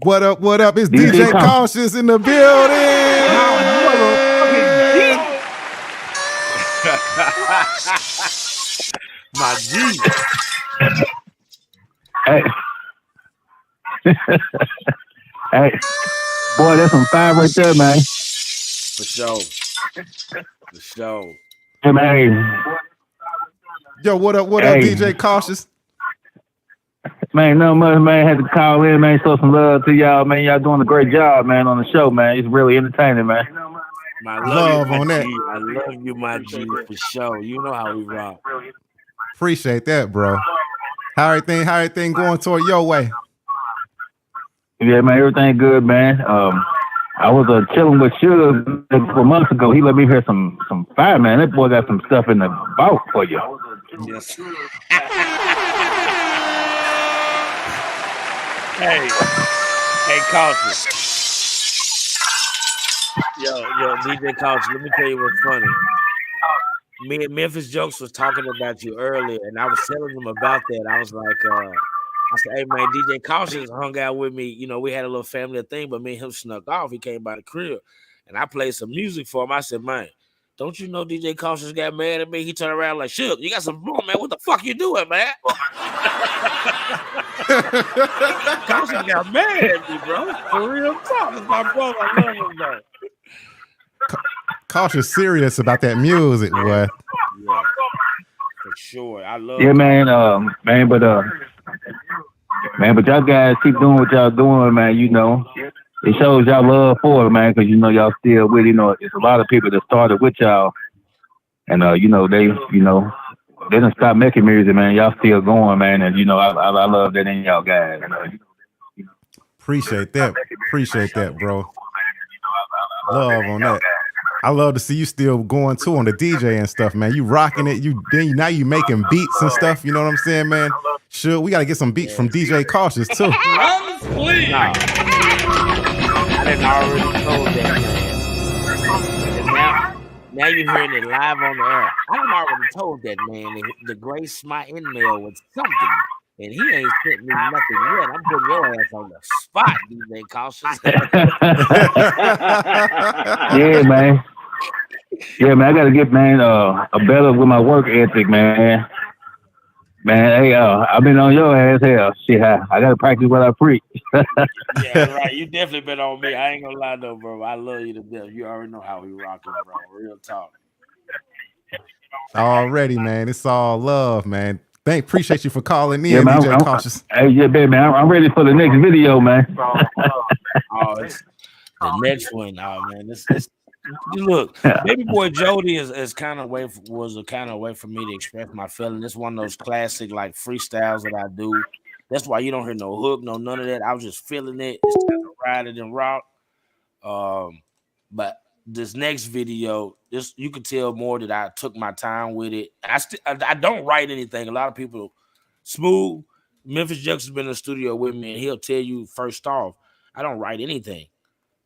Speaker 2: What up? What up? It's DJ Cautious in the building.
Speaker 5: My G.
Speaker 11: Hey. Hey. Boy, that's some fire right there, man.
Speaker 5: For sure. For sure.
Speaker 11: Hey, man.
Speaker 2: Yo, what up? What up, DJ Cautious?
Speaker 11: Man, no much, man. Had to call in, man. Show some love to y'all, man. Y'all doing a great job, man, on the show, man. It's really entertaining, man.
Speaker 5: My
Speaker 2: love on that.
Speaker 5: G. I love you, my G, for sure. You know how we rock.
Speaker 2: Appreciate that, bro. How everything going toward your way?
Speaker 11: Yeah, man, everything good, man. I was chilling with Sugar a couple months ago. He let me hear some fire, man. That boy got some stuff in the vault for you.
Speaker 5: Yes. Hey, Cautious. Yo, DJ Cautious, let me tell you what's funny. Me and Memphis Jelks was talking about you earlier, and I was telling them about that. I was like, I said, hey, man, DJ Cautious hung out with me. You know, we had a little family thing, but me and him snuck off. He came by the crib, and I played some music for him. I said, man, don't you know DJ Cautious got mad at me? He turned around like, Shook, you got some more, man. What the fuck you doing, man? Cautious got mad at me, bro. For real talk. It's my brother. I love him, though.
Speaker 2: Cautious serious about that music, boy.
Speaker 5: Yeah, for sure. I love
Speaker 11: Yeah, man, but y'all guys keep doing what y'all doing, man. You know, it shows y'all love for it, man, because you know y'all still with. You know, it's a lot of people that started with y'all, and you know they didn't stop making music, man. Y'all still going, man, and you know I love that in y'all guys.
Speaker 2: Appreciate that, bro. Love on that. I love to see you still going too on the DJ and stuff, man. You rocking it. Now you making beats and stuff. You know what I'm saying, man? Sure, we got to get some beats from DJ Cautious too.
Speaker 4: Drums, please.
Speaker 5: Nah. I didn't already told that, man. Now you're hearing it live on the air. I done already told that, man. The grace my email was something and he ain't sent me nothing yet. I'm putting your ass on the spot, DJ Cautious.
Speaker 11: Yeah, man. Yeah, man. I gotta get a better with my work ethic, man. Man, hey, I've been on your ass here. Shit, I gotta practice what I preach.
Speaker 5: Yeah, right. You definitely been on me. I ain't gonna lie though, bro. I love you to death. You already know how we rocking, bro. Real talk.
Speaker 2: Already, man. It's all love, man. Appreciate you for calling in,
Speaker 11: Yeah, man,
Speaker 2: DJ Cautious.
Speaker 11: Hey, yeah, baby, man. I'm ready for the next video, man.
Speaker 5: It's the next one, man. This look, Baby Boy Jody is kind of was a kind of way for me to express my feeling. It's one of those classic like freestyles that I do. That's why you don't hear no hook, no none of that. I was just feeling it. It's time to ride it and rock. But this next video, you can tell more that I took my time with it. I don't write anything. A lot of people, Smooth, Memphis Jelks has been in the studio with me, and he'll tell you first off, I don't write anything.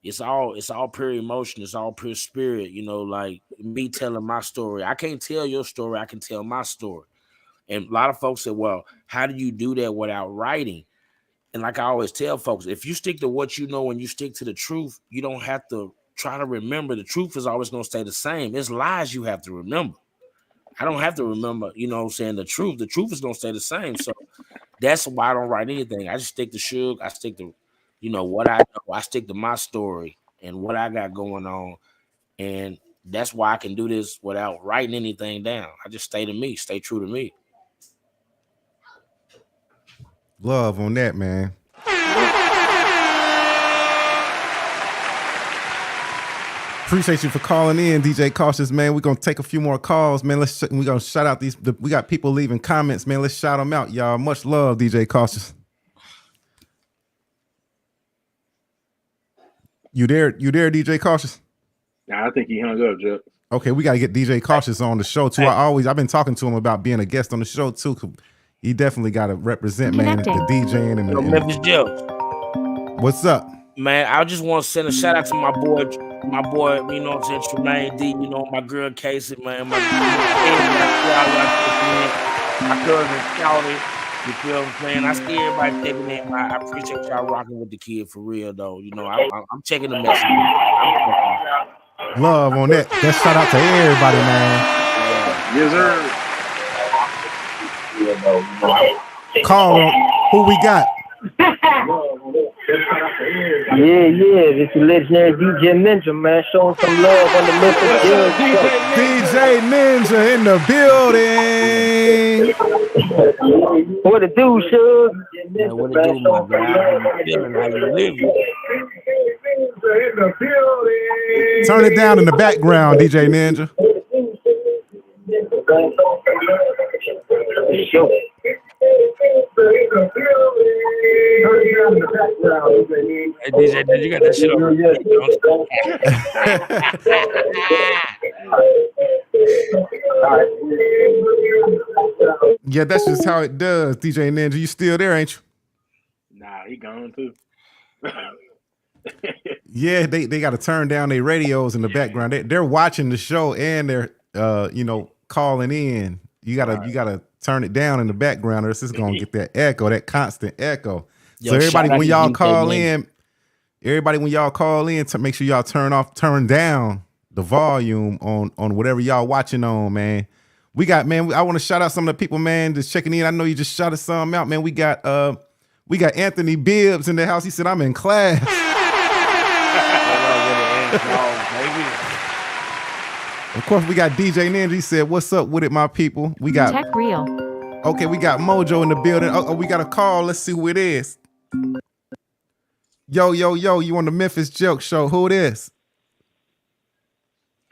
Speaker 5: It's all pure emotion. It's all pure spirit. You know, like me telling my story. I can't tell your story. I can tell my story. And a lot of folks say, well, how do you do that without writing? And like I always tell folks, if you stick to what you know and you stick to the truth, you don't have to try to remember. The truth is always going to stay the same. It's lies you have to remember. I don't have to remember, you know what I'm saying, the truth. The truth is going to stay the same. So that's why I don't write anything. I just stick to Suge. I stick to, you know, what I know. I stick to my story and what I got going on. And that's why I can do this without writing anything down. I just stay to me, stay true to me.
Speaker 2: Love on that, man. Appreciate you for calling in, DJ Cautious, man. We're gonna take a few more calls, man. We're gonna shout out we got people leaving comments, man. Let's shout them out, y'all. Much love, DJ Cautious. You there, DJ Cautious?
Speaker 3: Nah, I think he hung up, Jeff.
Speaker 2: Okay, we gotta get DJ Cautious on the show too. I've been talking to him about being a guest on the show too. He definitely got to represent, man, the DJing and the
Speaker 5: Memphis Jelks.
Speaker 2: What's up,
Speaker 5: man? I just want to send a shout out to my boy, you know what I'm saying, Tremaine D, you know, my girl Casey, man, my cousin Shouty, you feel what I'm saying? I see everybody taking in. I appreciate y'all rocking with the kid for real, though. You know, I'm checking the message.
Speaker 2: Love on that. Let's shout out to everybody, man.
Speaker 3: Yes, sir.
Speaker 2: Call them. Who we got?
Speaker 9: Yeah, this is legendary DJ Ninja, man. Showing some love on the Memphis Jelks.
Speaker 2: DJ Ninja in the building.
Speaker 9: What it do, Suge?
Speaker 5: Man, what it do, my guy? How you feeling? How you living?
Speaker 2: Turn it down in the background, DJ Ninja.
Speaker 5: Hey, DJ, you got that shit over.
Speaker 2: Yeah, that's just how it does, DJ Ninja. You still there, ain't you?
Speaker 3: Nah, he gone too.
Speaker 2: Yeah, they got to turn down their radios in the background. They're watching the show and they're you know, calling in. You gotta turn it down in the background, or it's just gonna get that echo, that constant echo. So everybody, when y'all call in, to make sure y'all turn down the volume on whatever y'all watching on, man. We got, man, I want to shout out some of the people, man, just checking in. I know you just shouted some out, man. We got Anthony Bibbs in the house. He said, I'm in class. Of course, we got DJ Ninja. He said, what's up with it, my people? We got
Speaker 12: Tech Real.
Speaker 2: Okay, we got Mojo in the building. Oh, we got a call. Let's see who it is. Yo, you on the Memphis Jelks show. Who it is?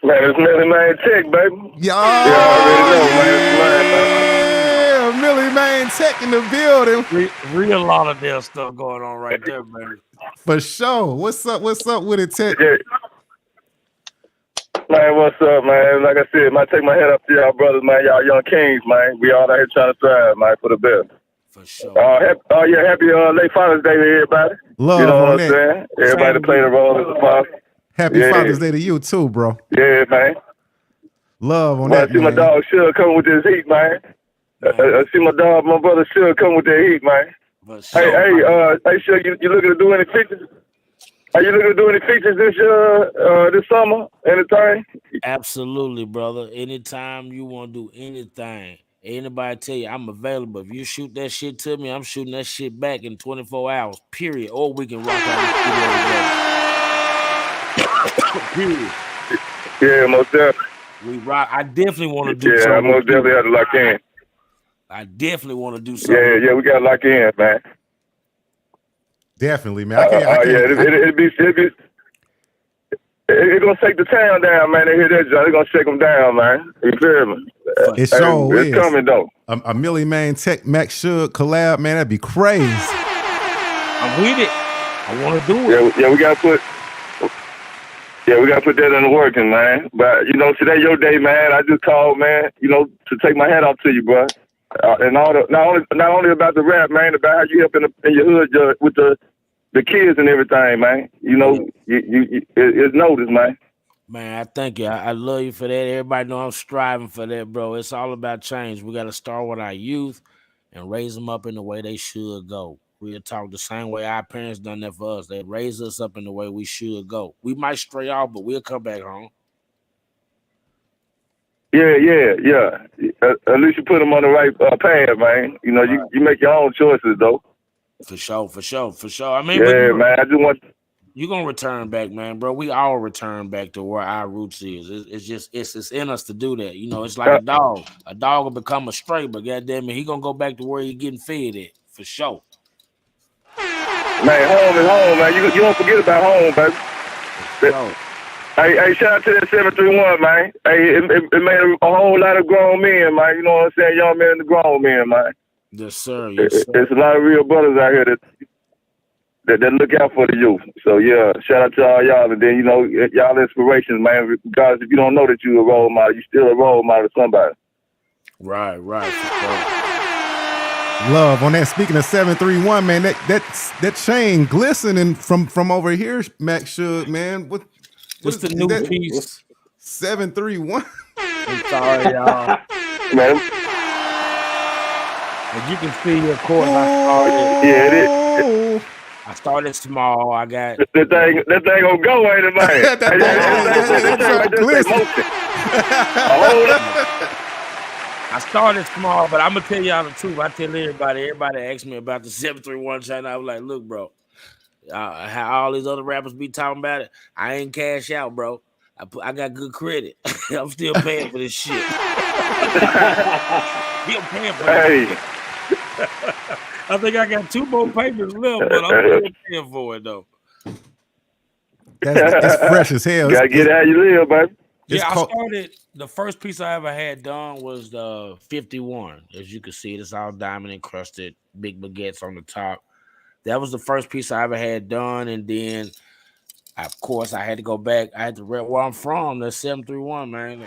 Speaker 10: Man, it's Millie Man Tech, baby.
Speaker 2: Yo,
Speaker 10: you already know, man.
Speaker 2: Yeah, Millie Man Tech in the building.
Speaker 5: Real Lauderdale stuff going on right there, man.
Speaker 2: For sure. What's up with it, Tech?
Speaker 10: Yeah. Man, what's up, man? Like I said, man, take my head up to y'all brothers, man. Y'all young kings, man. We all out here trying to thrive, man, for the best.
Speaker 5: For sure.
Speaker 10: Happy late Father's Day to everybody.
Speaker 2: Love
Speaker 10: you know
Speaker 2: on
Speaker 10: what I'm
Speaker 2: that.
Speaker 10: saying? Everybody to play the role as a father.
Speaker 2: Happy Father's Day to you too, bro.
Speaker 10: Yeah, man.
Speaker 2: Love on
Speaker 10: I
Speaker 2: that,
Speaker 10: see my dog Suge coming with this heat, man. I see my dog, my brother Suge come with that heat, man. Hey, Suge, you looking to do any features? Are you looking to do any features this summer? Anything?
Speaker 5: Absolutely, brother. Anytime you want to do anything, anybody tell you I'm available. If you shoot that shit to me, I'm shooting that shit back in 24 hours, period. Or we can rock out the studio together.
Speaker 10: Period. Yeah, most definitely.
Speaker 5: We rock. I definitely want to do
Speaker 10: something. Yeah, I most definitely have to lock in.
Speaker 5: I definitely want to do something.
Speaker 10: Yeah, we got to lock in, man.
Speaker 2: Definitely, man.
Speaker 10: It's gonna take the town down, man. They hear that, John. It's gonna shake them down, man. You feel me?
Speaker 2: It's
Speaker 10: coming though.
Speaker 2: A Millie Man Tech Max Suge collab, man. That'd be crazy.
Speaker 5: I'm with it. I want to do it.
Speaker 10: Yeah, we gotta put that in the working, man. But today your day, man. I just called, man. To take my hat off to you, bro. And not only about the rap, man, about how you help in your hood with the kids and everything, man. It's noticed, man.
Speaker 5: Man, I thank you. I love you for that. Everybody know I'm striving for that, bro. It's all about change. We got to start with our youth and raise them up in the way they should go. We'll talk the same way our parents done that for us. They raise us up in the way we should go. We might stray off, but we'll come back home.
Speaker 10: Yeah. At least you put them on the right path, man. You make your own choices, though.
Speaker 5: For sure. I mean,
Speaker 10: man. I just want
Speaker 5: you're gonna return back, man, bro. We all return back to where our roots is. It's in us to do that. It's like a dog. A dog will become a stray, but goddamn it, he gonna go back to where he getting fed at for sure.
Speaker 10: Man, home is home, man. You don't forget about home, baby. Hey, shout out to that 731, man. Hey, it made a whole lot of grown men, man. You know what I'm saying? Young men and the grown men, man.
Speaker 5: Yes, sir.
Speaker 10: There's a lot of real brothers out here that look out for the youth. So, yeah, shout out to all y'all. And then, y'all inspirations, man. Because if you don't know that you're a role model, you're still a role model to somebody.
Speaker 5: Right.
Speaker 2: Love on that. Speaking of 731, man, that chain glistening from over here, Max Suge, man.
Speaker 5: What's the new piece?
Speaker 2: 731.
Speaker 5: I'm sorry, y'all.
Speaker 10: Man.
Speaker 5: As you can see, of course, I started small. I got
Speaker 10: that thing gonna go, ain't it, man?
Speaker 5: I started small, but I'm gonna tell y'all the truth. I tell everybody asks me about the 731 channel. I was like, look, bro, how all these other rappers be talking about it, I ain't cash out, bro. I got good credit. I'm still paying for this shit. Still paying for it. I think I got 2 more payments left, but I'm still paying for it though.
Speaker 2: That's fresh as hell.
Speaker 10: Gotta get how you live, baby.
Speaker 5: Yeah, I started. The first piece I ever had done was the 51. As you can see, it's all diamond encrusted, big baguettes on the top. That was the first piece I ever had done, and then, of course, I had to go back. I had to rep where I'm from. That's 731, man.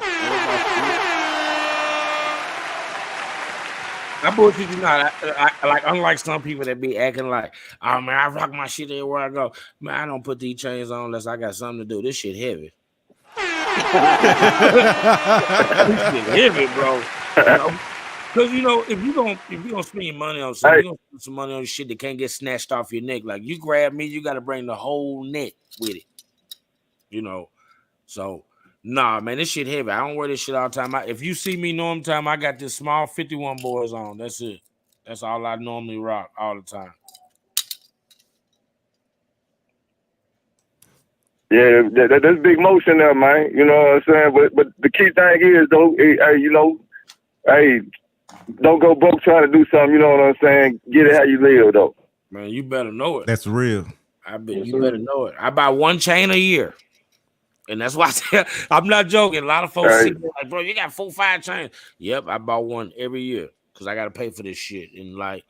Speaker 5: I bullshit you not. I like, unlike some people that be acting like, oh man, I rock my shit everywhere I go. Man, I don't put these chains on unless I got something to do. This shit heavy. This shit heavy, bro. Because if you gonna spend your money on something, you gonna spend some money on shit that can't get snatched off your neck. Like you grab me, you got to bring the whole neck with it. So. Nah, man, this shit heavy. I don't wear this shit all the time. If you see me normal time, I got this small 51 boys on. That's it. That's all I normally rock all the time.
Speaker 10: Yeah, that's big motion there, man. You know what I'm saying? But the key thing is, though, don't go broke trying to do something. You know what I'm saying? Get it how you live, though.
Speaker 5: Man, you better know it.
Speaker 2: That's real.
Speaker 5: You better know it. I buy 1 chain a year. And that's why I'm not joking. A lot of folks see me like, bro, you got 4, 5 chains. Yep, I bought 1 every year because I got to pay for this shit. And like,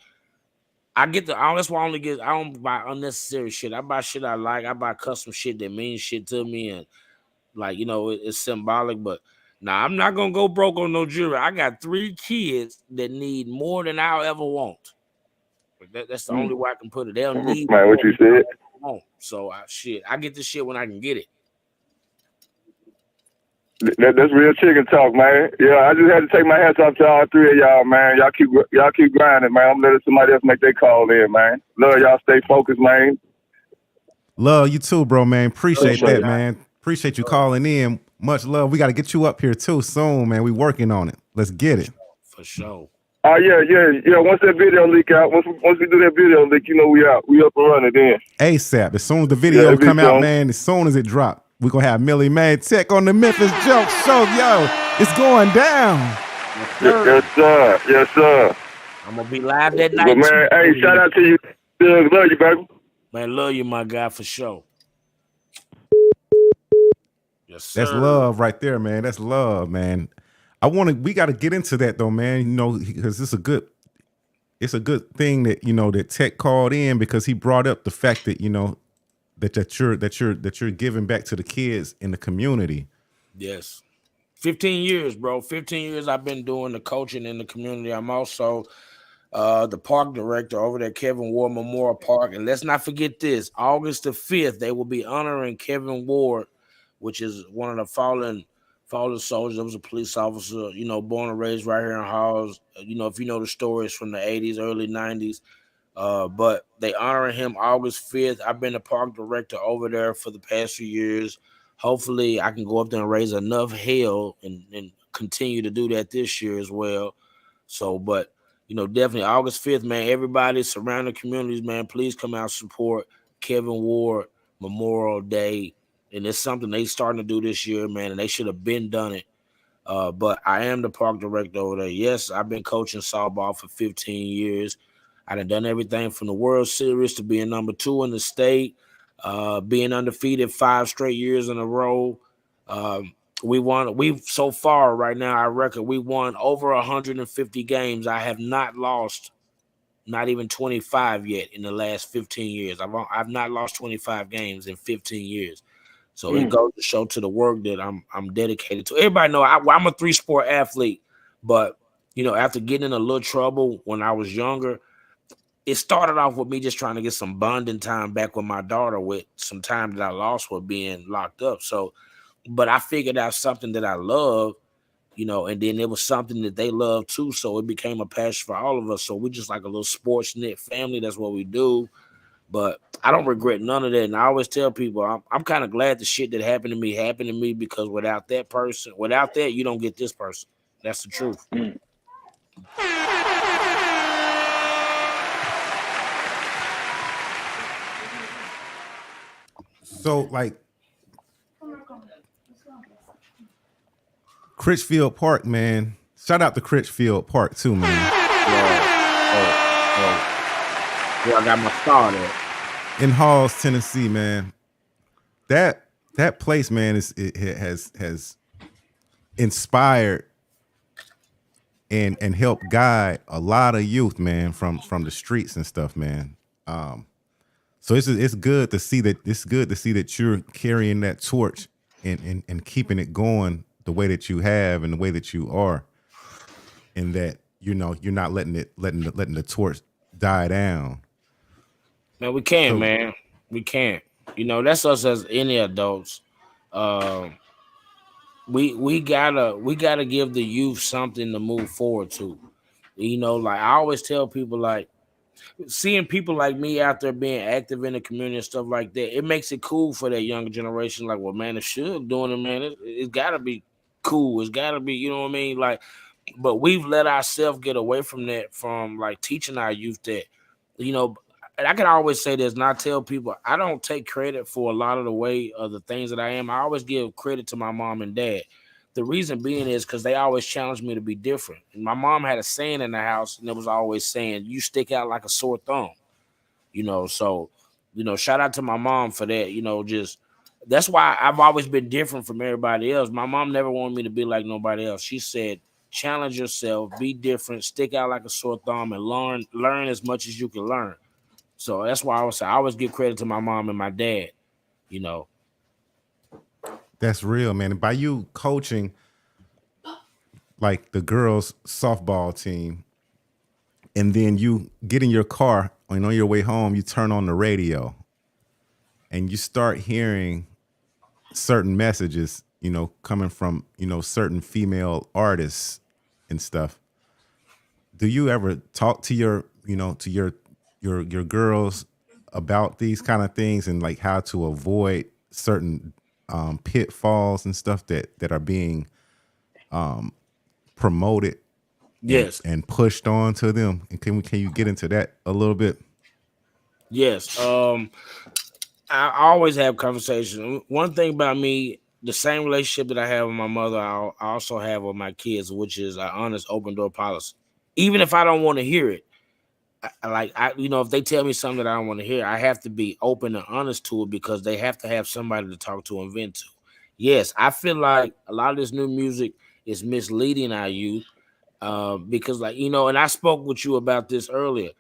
Speaker 5: that's why I don't buy unnecessary shit. I buy shit I like. I buy custom shit that means shit to me. And like, it's symbolic. But nah, I'm not going to go broke on no jewelry. I got 3 kids that need more than I'll ever want. That's the only way I can put it. They'll need
Speaker 10: more what you said.
Speaker 5: Than I ever want. So I get this shit when I can get it.
Speaker 10: That's real chicken talk, man. Yeah, I just had to take my hats off to all three of y'all, man. Y'all keep grinding, man. I'm letting somebody else make their call in, man. Love y'all. Stay focused, man.
Speaker 2: Love you too, bro, man. Appreciate that, man. Appreciate you calling in. Much love. We got to get you up here too soon, man. We working on it. Let's get it.
Speaker 5: For sure.
Speaker 10: Oh yeah. Once that video leak out, once we do that video leak, you know we out. We up and running then.
Speaker 2: ASAP. As soon as the video come out, man, as soon as it drop, we're gonna have Millie Man Tech on the Memphis Jelks show. Yo, it's going down.
Speaker 10: Yes, sir. Yes, sir.
Speaker 5: I'm gonna be live that night.
Speaker 10: But man, hey, shout out to you. Love you, baby.
Speaker 5: Man, love you, my guy, for sure. Yes, sir.
Speaker 2: That's love right there, man. That's love, man. We got to get into that though, man. You know, because it's a good thing that, you know, that Tech called in, because he brought up the fact that, you know, that you're giving back to the kids in the community.
Speaker 5: Yes. 15 years, bro. 15 years I've been doing the coaching in the community. I'm also the park director over there, Kevin Ward Memorial Park. And let's not forget this, August the 5th, they will be honoring Kevin Ward, which is one of the fallen soldiers. That was a police officer, you know, born and raised right here in Halls. You know, if you know the stories from the 80s, early 90s. But they honoring him August 5th. I've been the park director over there for the past few years. Hopefully I can go up there and raise enough hell and continue to do that this year as well. So, but, you know, definitely August 5th, man, everybody surrounding communities, man, please come out and support Kevin Ward Memorial Day. And it's something they starting to do this year, man, and they should have been done it. But I am the park director over there. Yes, I've been coaching softball for 15 years. I done everything from the World Series to being number 2 in the state, being undefeated 5 straight years in a row. We've so far right now, I reckon we won over 150 games. I have not lost not even 25 yet in the last 15 years. I've not lost 25 games in 15 years. So it goes to show to the work that I'm dedicated to. Everybody know I'm a 3-sport athlete, but you know, after getting in a little trouble when I was younger, it started off with me just trying to get some bonding time back with my daughter, with some time that I lost with being locked up. So, but I figured out something that I love, you know, and then it was something that they love too. So it became a passion for all of us. So we just like a little sports knit family. That's what we do. But I don't regret none of that. And I always tell people, I'm kind of glad the shit that happened to me, because without that, you don't get this person. That's the truth.
Speaker 2: So, like, Critchfield Park, man. Shout out to Critchfield Park too, man.
Speaker 5: Yeah, I got my star there.
Speaker 2: In Halls, Tennessee, man. That place, man, has inspired and helped guide a lot of youth, man, from the streets and stuff, man. So it's good to see that. It's good to see that you're carrying that torch and keeping it going the way that you have and the way that you are, and that, you know, you're not letting the torch die down.
Speaker 5: Man, we can't, man. We can't. You know, that's us as any adults. We gotta give the youth something to move forward to. You know, like I always tell people, like, seeing people like me out there being active in the community and stuff like that, it makes it cool for that younger generation. Like, well, man, it should doing it, man. It's gotta be cool. It's gotta be, you know what I mean? Like, but we've let ourselves get away from that, from like teaching our youth that, you know. And I can always say this, and I tell people, I don't take credit for a lot of the way of the things that I am. I always give credit to my mom and dad. The reason being is because they always challenged me to be different. And my mom had a saying in the house, and it was always saying, you stick out like a sore thumb. You know, so, you know, shout out to my mom for that. You know, just that's why I've always been different from everybody else. My mom never wanted me to be like nobody else. She said, challenge yourself, be different, stick out like a sore thumb, and learn as much as you can learn. So that's why I always give credit to my mom and my dad, you know.
Speaker 2: That's real, man. And by you coaching like the girls softball team, and then you get in your car and on your way home, you turn on the radio and you start hearing certain messages, coming from, certain female artists and stuff. Do you ever talk to your, to your girls about these kind of things and like how to avoid certain pitfalls and stuff that are being promoted
Speaker 5: Yes.
Speaker 2: and pushed on to them? And can you get into that a little bit?
Speaker 5: Yes. I always have conversations. One thing about me, the same relationship that I have with my mother, I also have with my kids, which is an honest, open door policy. Even if I don't want to hear it, if they tell me something that I don't want to hear, I have to be open and honest to it because they have to have somebody to talk to and vent to. Yes, I feel like a lot of this new music is misleading our youth because, and I spoke with you about this earlier.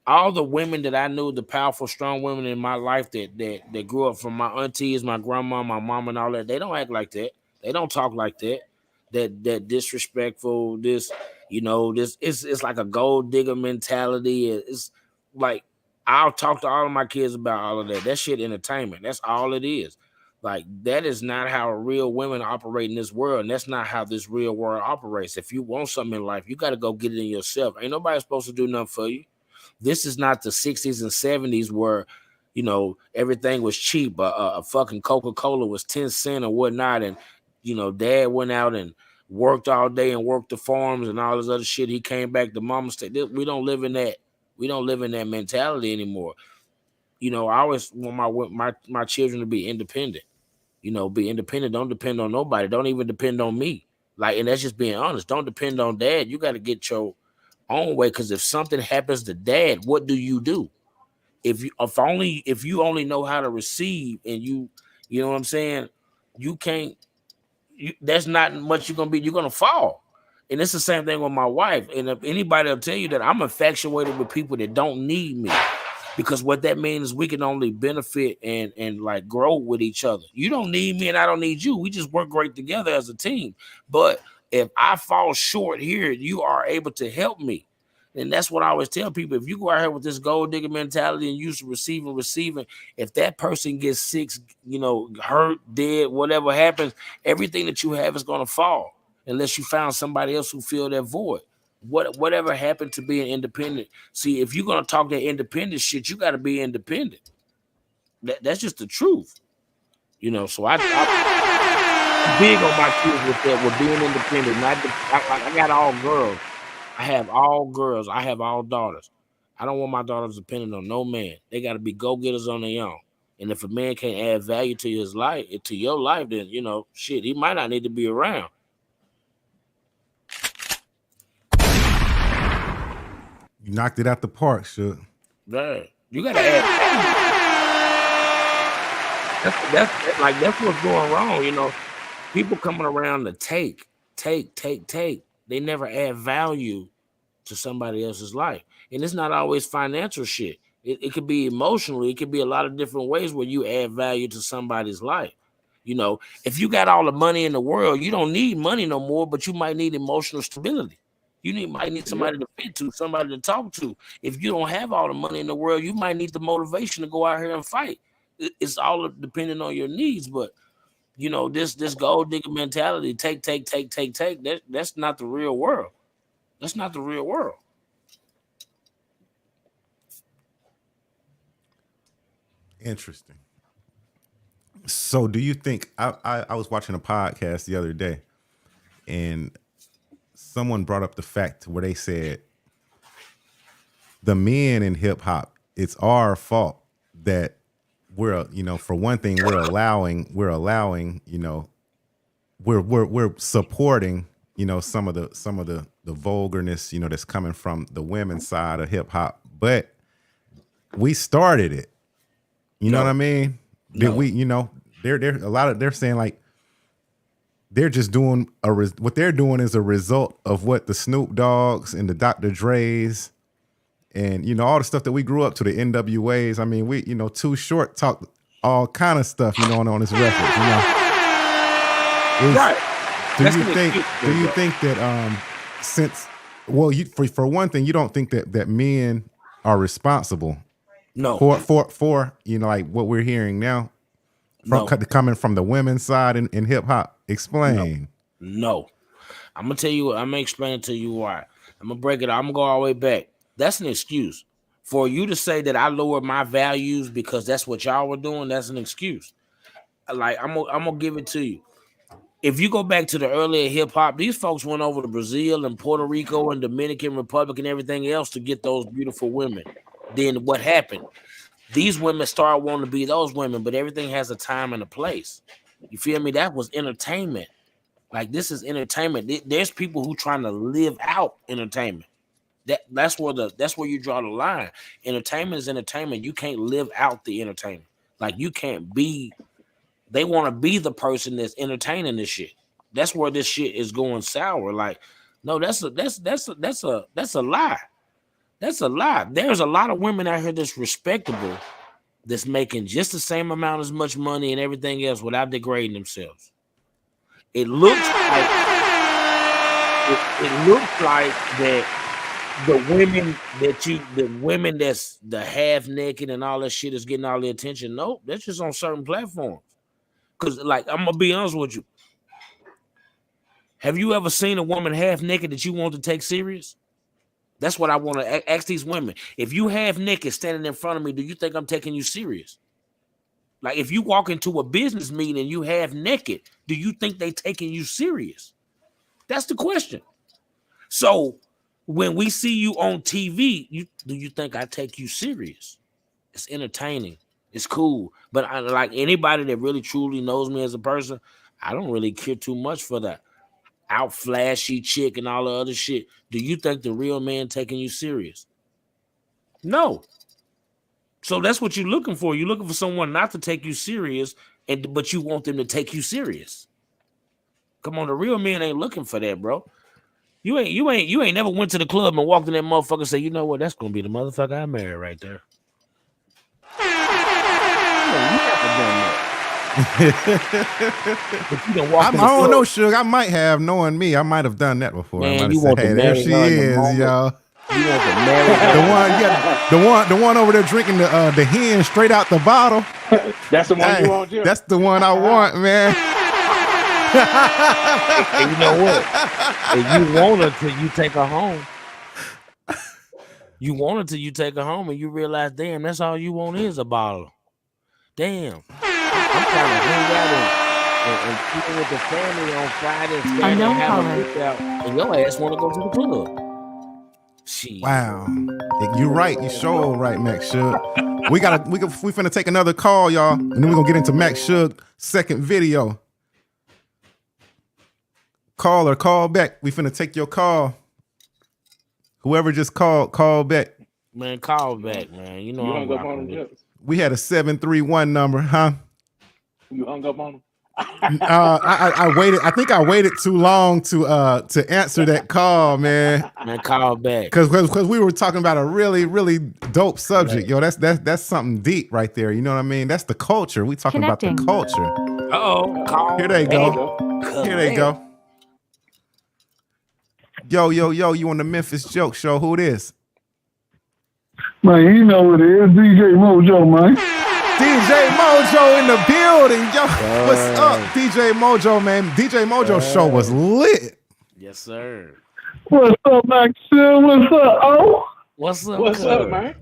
Speaker 5: All the women that I knew, the powerful, strong women in my life that grew up from my aunties, my grandma, my mom, and all that, they don't act like that. They don't talk like that. That disrespectful, this it's like a gold digger mentality. It's like I'll talk to all of my kids about all of that. That shit entertainment. That's all it is. Like that is not how real women operate in this world, and that's not how this real world operates. If you want something in life, you got to go get it in yourself. Ain't nobody supposed to do nothing for you. This is not the 60s and 70s where, everything was cheap. A fucking Coca-Cola was 10 cents or whatnot. And, dad went out and worked all day and worked the farms and all this other shit. He came back to mama said, we don't live in that. We don't live in that mentality anymore. I always want my children to be independent. Be independent. Don't depend on nobody. Don't even depend on me. And that's just being honest. Don't depend on dad. You got to get your own way, because if something happens to dad, what do? If you only know how to receive and you know what I'm saying, you can't. That's not much you're gonna fall. And it's the same thing with my wife. And if anybody will tell you that I'm infatuated with people that don't need me, because what that means is we can only benefit and like grow with each other. You don't need me and I don't need you. We just work great together as a team. But if I fall short here, you are able to help me. And that's what I always tell people. If you go out here with this gold digger mentality and use receiving, if that person gets sick, hurt, dead, whatever happens, everything that you have is going to fall unless you found somebody else who fill that void. Whatever happened to being independent. See, if you're going to talk that independent shit, you got to be independent. That's just the truth. So I'm big on my kids with that, with being independent. I got all girls. I have all girls. I have all daughters. I don't want my daughters dependent on no man. They got to be go-getters on their own. And if a man can't add value to his life, to your life, then, he might not need to be around.
Speaker 2: You knocked it out the park, Shook.
Speaker 5: Right. You got to add value. That's what's going wrong, People coming around to take. They never add value to somebody else's life. And it's not always financial shit. It could be emotionally. It could be a lot of different ways where you add value to somebody's life. If you got all the money in the world, you don't need money no more, but you might need emotional stability. You might need somebody to vent to, somebody to talk to. If you don't have all the money in the world, you might need the motivation to go out here and fight. It's all depending on your needs, but this gold digger mentality, take. That's not the real world. That's not the real world.
Speaker 2: Interesting. So do you think I was watching a podcast the other day and someone brought up the fact where they said the men in hip hop, it's our fault that we're, for one thing, we're supporting, some of the vulgarness, that's coming from the women's side of hip hop, but we started it. You know what I mean? Did we, they're saying like they're just doing what they're doing is a result of what the Snoop Dogg's and the Dr. Dre's and all the stuff that we grew up to, the NWAs. I mean, we Too Short talked all kind of stuff, on his record.
Speaker 5: Right.
Speaker 2: Do you think that since for one thing, you don't think that men are responsible?
Speaker 5: No.
Speaker 2: For like what we're hearing now, coming from the women's side in hip hop. Explain.
Speaker 5: No. I'm gonna tell you. I'm gonna explain to you why. I'm gonna break it. I'm gonna go all the way back. That's an excuse for you to say that I lowered my values because that's what y'all were doing. That's an excuse. Like I'm gonna give it to you. If you go back to the earlier hip hop, these folks went over to Brazil and Puerto Rico and Dominican Republic and everything else to get those beautiful women. Then what happened? These women started wanting to be those women, but everything has a time and a place. You feel me? That was entertainment. Like this is entertainment. There's people who trying to live out entertainment. That's where you draw the line. Entertainment is entertainment. You can't live out the entertainment. Like you can't be. They want to be the person that's entertaining this shit. That's where this shit is going sour. Like, no, that's a lie. That's a lie. There's a lot of women out here that's respectable, that's making just the same amount as much money and everything else without degrading themselves. It looks like that the women that's the half naked and all that shit is getting all the attention. Nope, that's just on certain platforms. Cause like I'm gonna be honest with you. Have you ever seen a woman half naked that you want to take serious? That's what I want to ask these women. If you half naked standing in front of me, do you think I'm taking you serious? Like if you walk into a business meeting and you half naked, do you think they taking you serious? That's the question. So when we see you on TV, do you think I take you serious? It's entertaining. It's cool. But like anybody that really truly knows me as a person, I don't really care too much for that out flashy chick and all the other shit. Do you think the real man taking you serious? No. So that's what you're looking for. You're looking for someone not to take you serious, but you want them to take you serious. Come on, the real men ain't looking for that, bro. You ain't never went to the club and walked in that motherfucker and say, you know what, that's gonna be the motherfucker I marry right there.
Speaker 2: I don't know, Suge. I might have, knowing me, I might have done that before.
Speaker 5: Man,
Speaker 2: I might
Speaker 5: you
Speaker 2: have
Speaker 5: want
Speaker 2: said,
Speaker 5: to
Speaker 2: hey, there
Speaker 5: marry
Speaker 2: she
Speaker 5: her in the
Speaker 2: is,
Speaker 5: moment.
Speaker 2: y'all.
Speaker 5: You want to marry her.
Speaker 2: The one over there drinking the hen straight out the bottle.
Speaker 3: That's the one you want, Jim.
Speaker 2: That's the one I want, man.
Speaker 5: And you know what? And you want her till you take her home. You want her till you take her home and you realize, damn, that's all you want is a bottle. Damn. I'm trying to hang out and keep with the family on Friday and Saturday and have a week out. And your ass want to go to the club. Shit.
Speaker 2: Wow. You're right. You sure right, Max Suge. We finna take another call, y'all. And then we're gonna get into Max Suge's second video. Call or call back. We finna take your call. Whoever just called, call back.
Speaker 5: Man, call back, man. You know
Speaker 3: You
Speaker 5: I'm
Speaker 3: hung up on
Speaker 5: rocking
Speaker 3: him,
Speaker 5: with.
Speaker 3: Jelks?
Speaker 2: We had a 731 number, huh?
Speaker 3: You hung up on him?
Speaker 2: I waited. I think I waited too long to answer that call, man.
Speaker 5: Man, call back.
Speaker 2: Because we were talking about a really, really dope subject. Yo, that's something deep right there. You know what I mean? That's the culture. We talking about the culture.
Speaker 5: Call.
Speaker 2: Here they go. Here they go. Yo, you on the Memphis Joke Show. Who this?
Speaker 12: Man, you know what it is. DJ Mojo, man.
Speaker 2: DJ Mojo in the building. Yo, what's up, DJ Mojo, man? DJ Mojo show was lit.
Speaker 5: Yes, sir.
Speaker 12: What's up, Max? What's up, oh?
Speaker 5: What's
Speaker 3: up, man?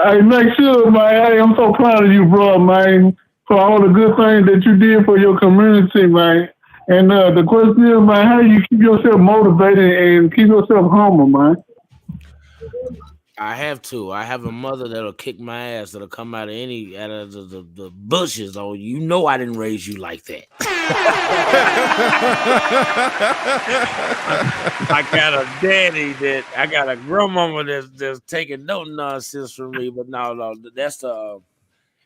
Speaker 12: Hey, make sure, man. Hey, I'm so proud of you, bro, man, for all the good things that you did for your community, man. And the question is, man, how do you keep yourself motivated and keep yourself humble, man?
Speaker 5: I have to. I have a mother that'll kick my ass. That'll come out of the bushes. Oh, you know I didn't raise you like that. I got a daddy I got a grandmama that's taking no nonsense from me. But no, that's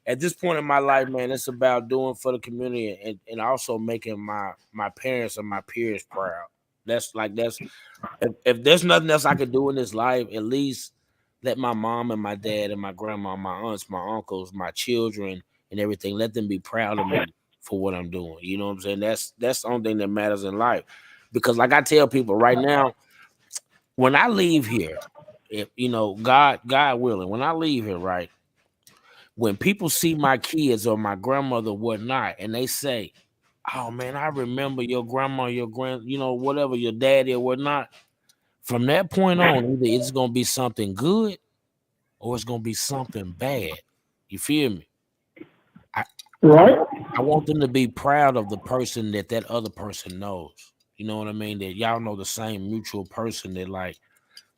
Speaker 5: at this point in my life, man, it's about doing for the community and also making my parents and my peers proud. That's if there's nothing else I could do in this life, at least let my mom and my dad and my grandma, my aunts, my uncles, my children and everything, let them be proud of me for what I'm doing. You know what I'm saying? That's the only thing that matters in life. Because like I tell people right now, when I leave here, if God willing, when I leave here, right, when people see my kids or my grandmother, whatnot, and they say, "Oh man, I remember your grandma, your whatever, your daddy or whatnot." From that point on, either it's gonna be something good or it's gonna be something bad. You feel me?
Speaker 12: Right.
Speaker 5: I want them to be proud of the person that other person knows. You know what I mean? That y'all know the same mutual person that like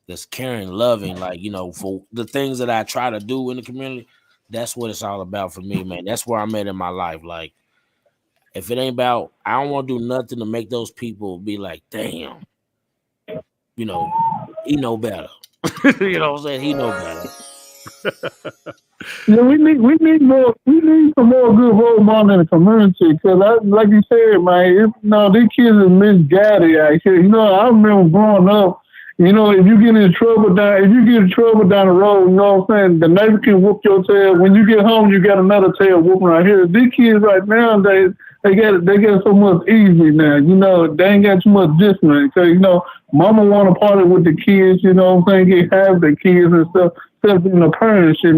Speaker 5: that's caring, loving, like, for the things that I try to do in the community. That's what it's all about for me, man. That's where I'm at in my life. Like, if it ain't about, I don't want to do nothing to make those people be like, damn, he know better. You know what I'm saying? He know better.
Speaker 12: Yeah, we need some more good role models in the community because, like you said, man, these kids are misguided out here. I remember growing up. If you get in trouble down the road, you know what I'm saying, the neighbor can whoop your tail. When you get home, you got another tail whooping right here. These kids right now, they get so much easy now. They ain't got too much discipline because mama want to party with the kids. You know what I'm saying, get half the kids and stuff. Instead of being the parents, if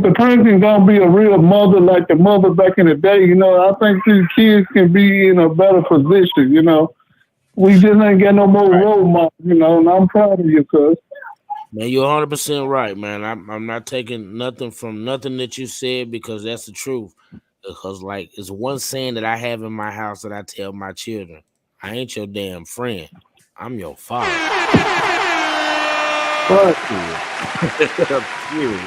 Speaker 12: the parents is gonna be a real mother like the mother back in the day, I think these kids can be in a better position. We just ain't got no more role models, and I'm proud of you, cuz.
Speaker 5: Man, you're 100% right, man. I'm not taking nothing from nothing that you said because that's the truth. Because, like, it's one saying that I have in my house that I tell my children: I ain't your damn friend. I'm your father. Period.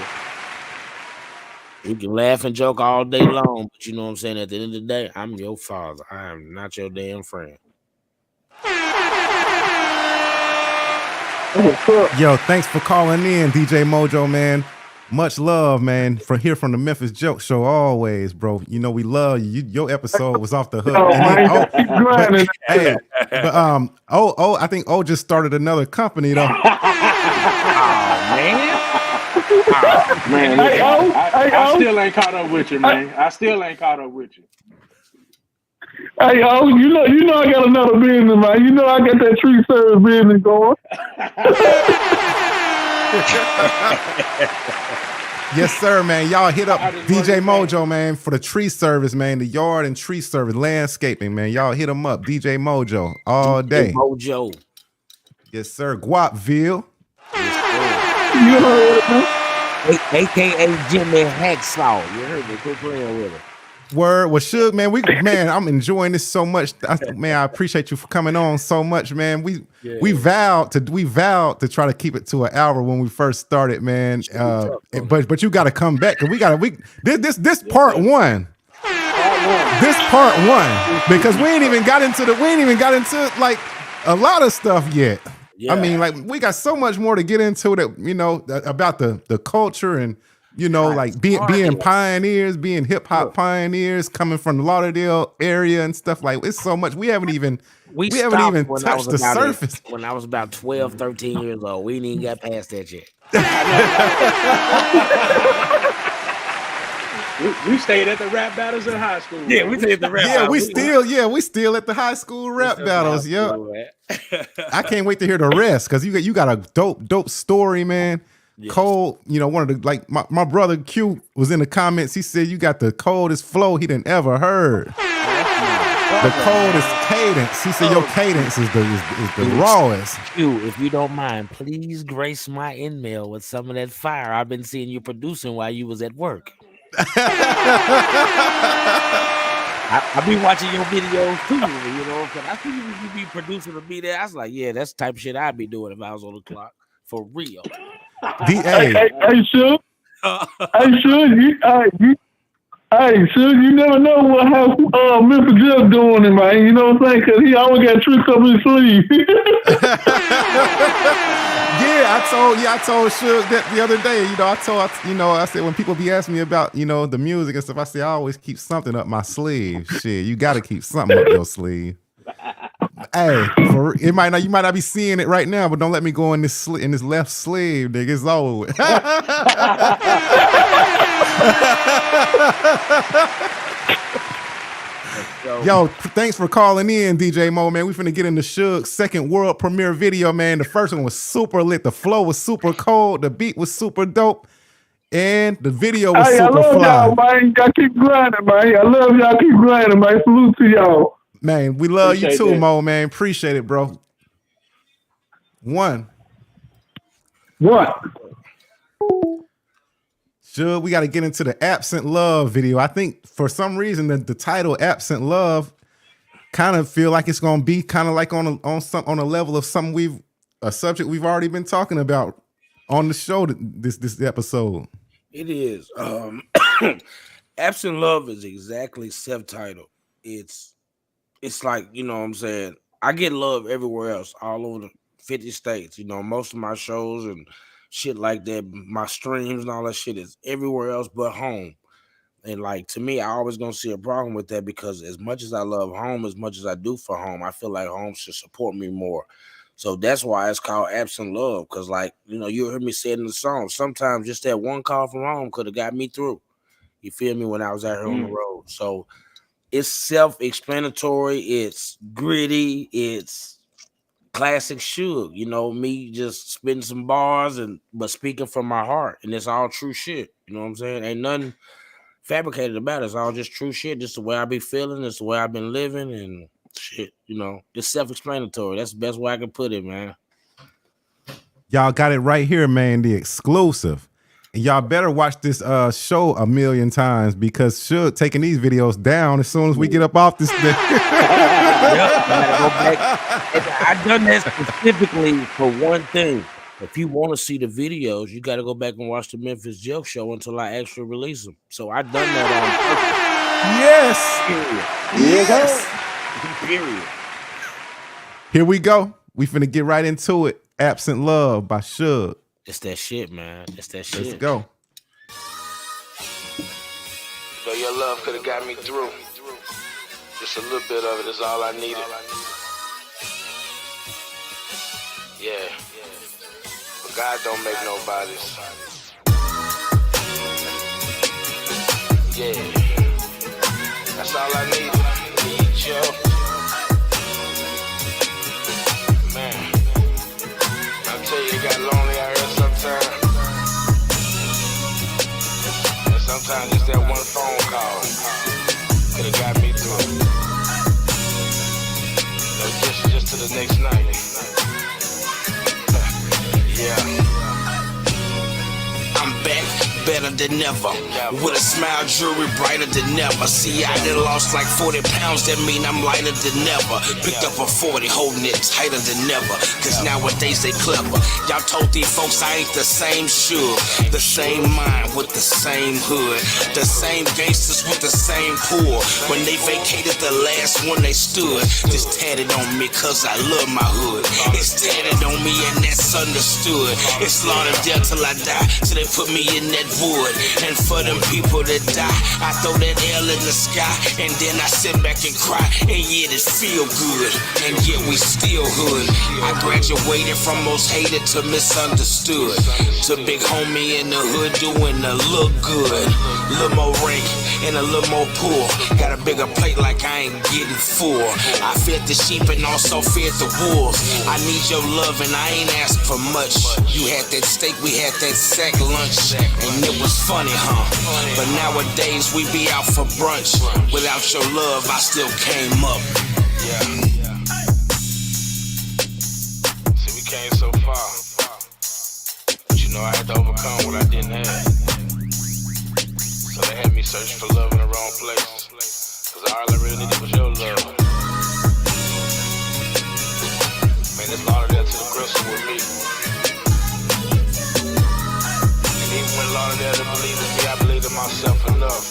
Speaker 5: We can laugh and joke all day long, but you know what I'm saying? At the end of the day, I'm your father. I am not your damn friend.
Speaker 2: Yo, thanks for calling in, DJ Mojo, man. Much love, man. From the Memphis Jelks Show, always, bro. We love you. Your episode was off the hook. I think O just started another company though.
Speaker 3: Man, I still ain't caught up with you, man. I still ain't caught up with you.
Speaker 12: Hey, you know I got another business, man. I got that tree service business going.
Speaker 2: Yes, sir, man. Y'all hit up DJ Mojo, man, for the tree service, man. The yard and tree service, landscaping, man. Y'all hit him up, DJ Mojo, all day.
Speaker 5: Mojo.
Speaker 2: Yes, sir. Guapville.
Speaker 12: You heard it, man.
Speaker 5: AKA Jimmy Hacksaw. You heard me. Quit playing with him.
Speaker 2: Word. Well, Suge, man, I'm enjoying this so much. I appreciate you for coming on so much, man. We vowed to try to keep it to an hour when we first started, man. But you got to come back because this part one. This part one, because we ain't even got into like a lot of stuff yet. Yeah. I mean, like, we got so much more to get into that, about the culture and, like being pioneers, being hip hop pioneers, coming from the Lauderdale area and stuff. Like, it's so much. We haven't even touched the surface.
Speaker 5: When I was about 12, 13 years old, we ain't even got past that yet.
Speaker 3: We stayed at the rap battles in high school.
Speaker 5: Yeah, we stayed at the rap battles.
Speaker 2: We still at the high school rap battles. Yep. I can't wait to hear the rest because you got a dope story, man. Yes. Cole, one of the, like, my brother Q was in the comments. He said you got the coldest flow he done ever heard. The coldest cadence. He said your cadence is the rawest.
Speaker 5: Q, if you don't mind, please grace my email with some of that fire I've been seeing you producing while you was at work. I be watching your videos too, because I see you be producing to be there. I was like, yeah, that's the type of shit I'd be doing if I was on the clock. For real.
Speaker 12: Hey, Suge. You never know how Memphis Jelks doing it, man. You know what I'm saying? Because he always got tricks up his sleeve.
Speaker 2: I told Suge that the other day. I said when people be asking me about, the music and stuff, I say I always keep something up my sleeve. Shit, you got to keep something up your sleeve. Hey, you might not be seeing it right now, but don't let me go in this left sleeve, nigga. It's over with. Yo, thanks for calling in, DJ Mo, man. We finna get into Suge's second world premiere video, man. The first one was super lit. The flow was super cold. The beat was super dope. And the video was
Speaker 12: Hey, I
Speaker 2: super
Speaker 12: love
Speaker 2: fly.
Speaker 12: y'all, man. Y'all keep grinding, man. I love y'all. Keep grinding, man. Salute to y'all.
Speaker 2: Man, we love
Speaker 3: Appreciate
Speaker 2: you too,
Speaker 3: that.
Speaker 2: Mo, man. Appreciate it, bro. One.
Speaker 12: What?
Speaker 2: Sure, we got to get into the Absent Love video. I think for some reason the title Absent Love kind of feel like it's gonna be kind of like on a level of a subject we've already been talking about on the show this episode.
Speaker 5: It is. Absent Love is exactly self-titled. It's like, you know what I'm saying, I get love everywhere else, all over the 50 states. You know, most of my shows and shit like that, my streams and all that shit is everywhere else but home. And like, to me, I always gonna see a problem with that, because as much as I love home, as much as I do for home, I feel like home should support me more. So that's why it's called Absent Love. Because, like, you know, you heard me say it in the song, sometimes just that one call from home could have got me through. You feel me? When I was out here on the road. So it's self-explanatory, it's gritty, it's classic Suge, you know, me just spitting some bars but speaking from my heart, and it's all true shit. You know what I'm saying? Ain't nothing fabricated about it. It's all just true shit. Just the way I be feeling, it's the way I've been living, and shit. You know, it's self-explanatory. That's the best way I can put it, man.
Speaker 2: Y'all got it right here, man. The exclusive. And y'all better watch this show a million times, because Suge taking these videos down as soon as we get up off this thing.
Speaker 5: I done that specifically for one thing. If you want to see the videos, you got to go back and watch the Memphis Jelks show until I actually release them. So I done that on purpose.
Speaker 2: Yes.
Speaker 5: Period.
Speaker 2: Here we go. We finna get right into it. Absent Love by Suge.
Speaker 5: It's that shit, man. It's that shit.
Speaker 2: Let's go.
Speaker 8: Though your love could have got me through. Just a little bit of it is all I needed. Yeah. But God don't make nobodies. Yeah. That's all I need you. Man. I'll tell you, it got lonely out here sometimes. And sometimes just that one phone call could have got me through. No, just to the next night. Yeah. I'm back, better than ever. With a smile, jewelry brighter than ever. See, I done lost like 40 pounds, that mean I'm lighter than ever. Picked up a 40, holding it tighter than ever. Cause nowadays they clever. Y'all told these folks I ain't the same Suge. The same mind with the same hood. The same gangsters with the same pool. When they vacated the last one they stood. Just tatted on me cause I love my hood. It's tatted on me and that's understood. It's slaughter death till I die, till they put me in that wood. And for them people that die, I throw that L in the sky, and then I sit back and cry, and yet it feel good, and yet we still hood. I graduated from most hated to misunderstood, to big homie in the hood doing a look good. Little more rank and a little more poor. Got a bigger plate like I ain't getting full. I fed the sheep and also fed the wolves. I need your love and I ain't asked for much. You had that steak, we had that sack lunch, and it was funny, huh? But nowadays we be out for brunch. Without your love, I still came up. Yeah. See, we came so far, but you know I had to overcome what I didn't have. So they had me search for love in the wrong place. Cause all I really needed was your love. Man, there's a lot of that to the gristle with me. And even when a lot of that didn't believe in me, I believed in myself enough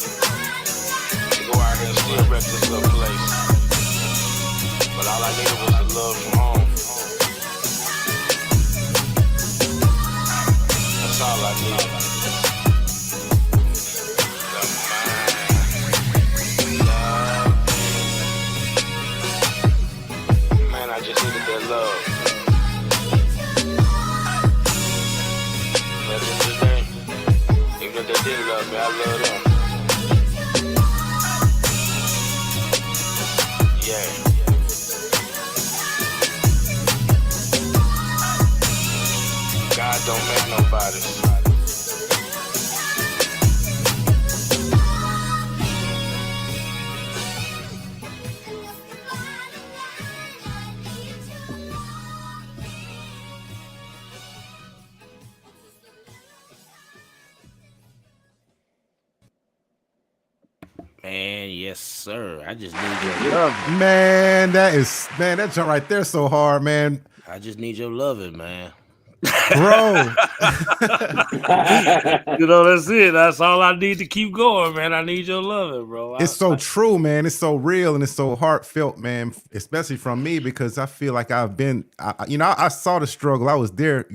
Speaker 8: to go out here and still wreck this little place. But all I needed was the love from home. That's all I needed. I just needed that love. But at the end of the day, even if they didn't love me, I love them. Yeah. God don't make nobody.
Speaker 5: Man, yes, sir. I just need your loving.
Speaker 2: Man, that jump right there so hard, man.
Speaker 5: I just need your loving, man.
Speaker 2: Bro.
Speaker 5: That's it. That's all I need to keep going, man. I need your loving, bro.
Speaker 2: It's so true, man. It's so real and it's so heartfelt, man. Especially from me because I feel like I've been, I saw the struggle. I was there,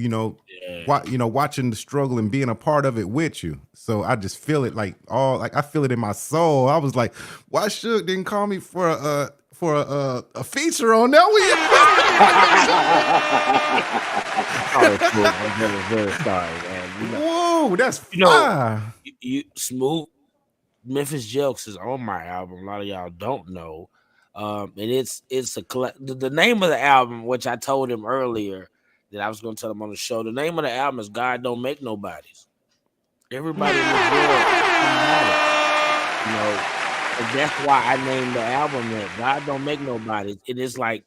Speaker 2: watching the struggle and being a part of it with you. So I just feel it I feel it in my soul. I was like, why Suge didn't call me for a feature on that one?
Speaker 5: I'm very sorry, man.
Speaker 2: Whoa, that's fire.
Speaker 5: You smooth. Memphis Jelks is on my album. A lot of y'all don't know, and it's the name of the album, which I told him earlier that I was going to tell him on the show. The name of the album is "God Don't Make Nobodies." Everybody in this world, and that's why I named the album that "God Don't Make Nobodies." It is like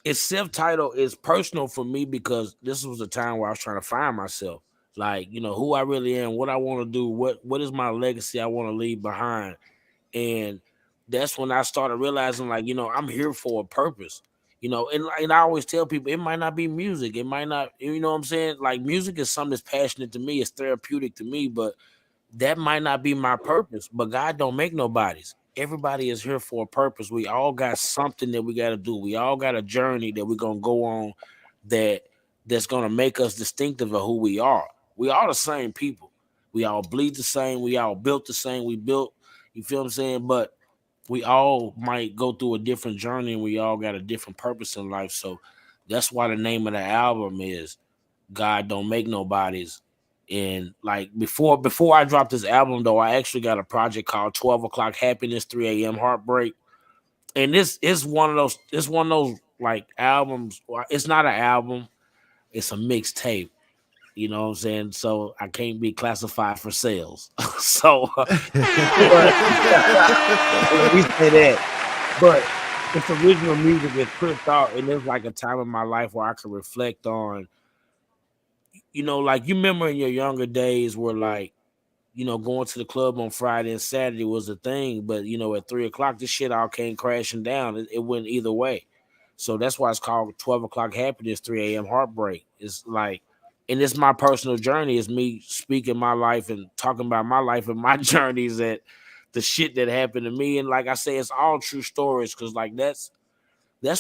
Speaker 5: it's self-titled. It's personal for me because this was a time where I was trying to find myself. Like, who I really am, what I want to do, what is my legacy I want to leave behind. And that's when I started realizing, like, I'm here for a purpose, and I always tell people it might not be music. It might not, you know what I'm saying? Like, music is something that's passionate to me. It's therapeutic to me, but that might not be my purpose. But God don't make nobodies. Everybody is here for a purpose. We all got something that we got to do. We all got a journey that we're going to go on that's going to make us distinctive of who we are. We all the same people. We all bleed the same. We all built the same. You feel what I'm saying? But we all might go through a different journey and we all got a different purpose in life. So that's why the name of the album is God Don't Make Nobodies. And like before I dropped this album, though, I actually got a project called 12 O'Clock Happiness, 3 a.m. Heartbreak. And this is one of those like albums. It's not an album, it's a mixtape. You know what I'm saying? So I can't be classified for sales. So we say that. But it's original music. It's put out, and there's like a time in my life where I can reflect on, like you remember in your younger days where like, going to the club on Friday and Saturday was a thing, but at 3 o'clock, this shit all came crashing down. It went either way. So that's why it's called 12 O'Clock Happiness, 3 a.m. Heartbreak. It's like, and it's my personal journey. It's me speaking my life and talking about my life and my journeys at the shit that happened to me. And like I say, it's all true stories because like that's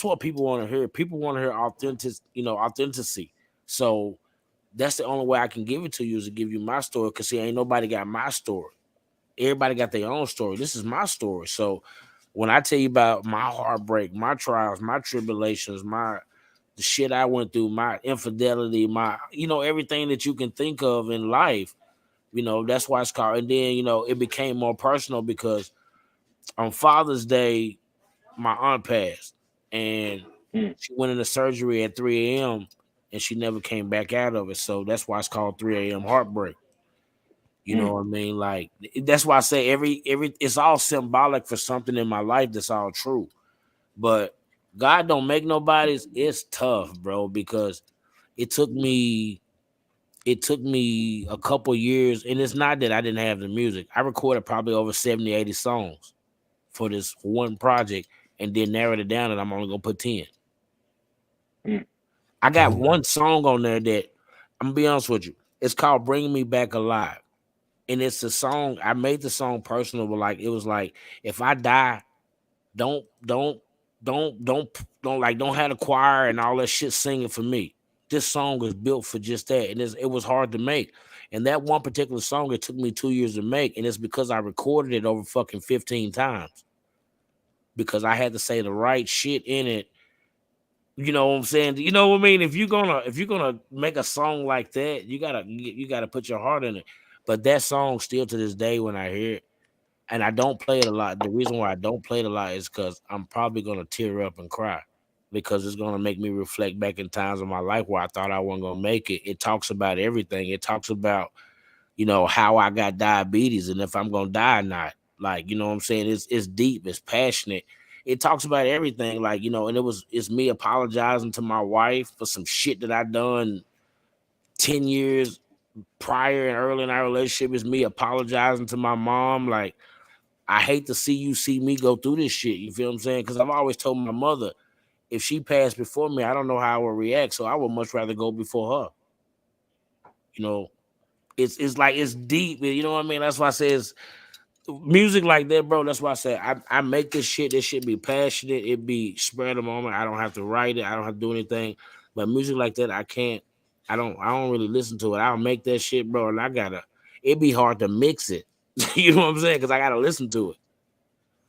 Speaker 5: what people want to hear. People want to hear authenticity. So that's the only way I can give it to you is to give you my story. Because see, ain't nobody got my story. Everybody got their own story. This is my story. So when I tell you about my heartbreak, my trials, my tribulations, the shit I went through, my infidelity, my, everything that you can think of in life, that's why it's called. And then, it became more personal because on Father's Day, my aunt passed and she went into surgery at 3 a.m. and she never came back out of it. So that's why it's called 3 a.m. Heartbreak. You know what I mean? Like, that's why I say it's all symbolic for something in my life that's all true. But God don't make nobodies. It's tough, bro, because it took me a couple years, and it's not that I didn't have the music. I recorded probably over 70, 80 songs for this one project and then narrowed it down, and I'm only gonna put 10. I got one song on there that I'm gonna be honest with you. It's called "Bring Me Back Alive," and it's a song. I made the song personal, but like it was like, if I die, don't have the choir and all that shit singing for me. This song was built for just that, and it was hard to make. And that one particular song, it took me 2 years to make, and it's because I recorded it over fucking 15 times because I had to say the right shit in it. You know what I'm saying? You know what I mean? If you're gonna make a song like that, you gotta put your heart in it. But that song still to this day when I hear it, and I don't play it a lot. The reason why I don't play it a lot is because I'm probably gonna tear up and cry because it's gonna make me reflect back in times of my life where I thought I wasn't gonna make it. It talks about everything. It talks about, how I got diabetes and if I'm gonna die or not. Like, you know what I'm saying? It's deep, it's passionate. It talks about everything, like, and it's me apologizing to my wife for some shit that I done 10 years prior and early in our relationship. It's me apologizing to my mom. Like, I hate to see me go through this shit. You feel what I'm saying? Because I've always told my mother, if she passed before me, I don't know how I would react. So I would much rather go before her. You know, it's like it's deep. You know what I mean? That's why I say it's music like that, bro. That's why I say I make this shit. This shit be passionate. It be spread a moment. I don't have to write it. I don't have to do anything. But music like that, I can't. I don't really listen to it. I'll make that shit, bro, and I gotta. It be hard to mix it. You know what I'm saying? Because I gotta listen to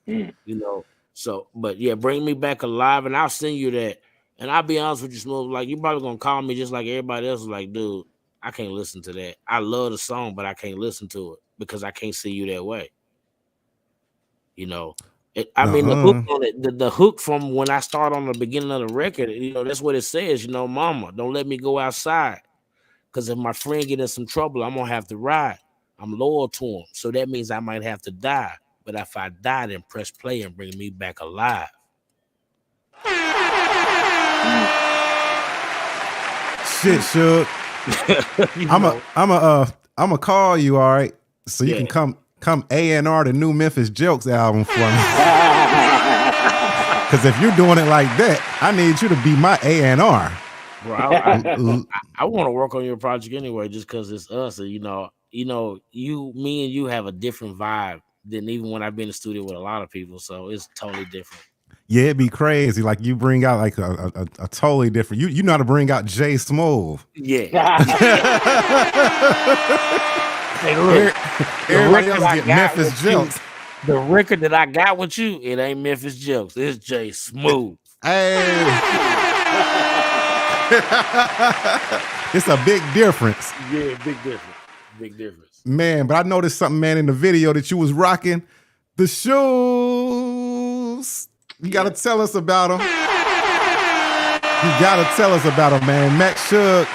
Speaker 5: it. You know. So, but yeah, bring me back alive, and I'll send you that. And I'll be honest with you, Smooth. Like you probably gonna call me just like everybody else. Like, dude, I can't listen to that. I love the song, but I can't listen to it because I can't see you that way. You know, I mean the hook on it, the hook from when I start on the beginning of the record. You know, that's what it says. You know, mama, don't let me go outside because if my friend get in some trouble, I'm gonna have to ride. I'm loyal to him, so that means I might have to die. But if I die, then press play and bring me back alive.
Speaker 2: Shit, Suge. I'm a call you, all right? So you can come A&R the new Memphis Jelks album for me. Because if you're doing it like that, I need you to be my A&R.
Speaker 5: Bro, I want to work on your project anyway, just because it's us. And, me and you have a different vibe than even when I've been in the studio with a lot of people. So it's totally different.
Speaker 2: Yeah, it'd be crazy. Like you bring out like a totally different. You know how to bring out Jay Smooth.
Speaker 5: Yeah. Hey, look,
Speaker 2: everybody else get Memphis Jelks.
Speaker 5: The record that I got with you, it ain't Memphis Jelks. It's Jay Smooth.
Speaker 2: Hey. It's a big difference.
Speaker 5: Yeah, big difference. Big difference.
Speaker 2: Man, but I noticed something, man, in the video that you was rocking. The shoes. You got to tell us about them. You got to tell us about them, man. Max Suge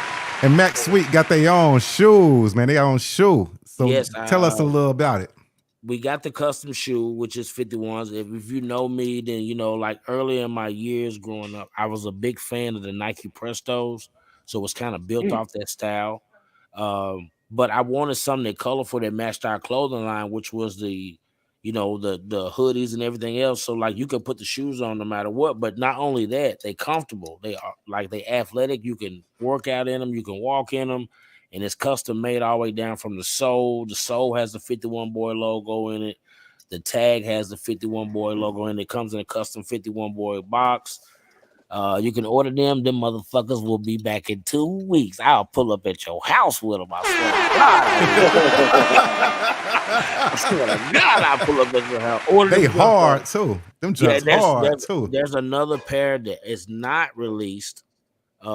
Speaker 2: and Max Sweet got their own shoes, man. They own shoe. So
Speaker 5: yes,
Speaker 2: tell us a little about it.
Speaker 5: We got the custom shoe, which is 51s. If you know me, then like earlier in my years growing up, I was a big fan of the Nike Prestos. So it's kind of built off that style. But I wanted something that colorful that matched our clothing line, which was the hoodies and everything else. So like you could put the shoes on no matter what. But not only that, they comfortable. They are they athletic. You can work out in them. You can walk in them. And it's custom made all the way down from the sole. The sole has the 51 Boy logo in it. The tag has the 51 Boy logo in it. It comes in a custom 51 Boy box. You can order them. Them motherfuckers will be back in 2 weeks. I'll pull up at your house with them. I swear to God, I'll pull up at your house.
Speaker 2: They hard too. Them just hard too.
Speaker 5: There's another pair that is not released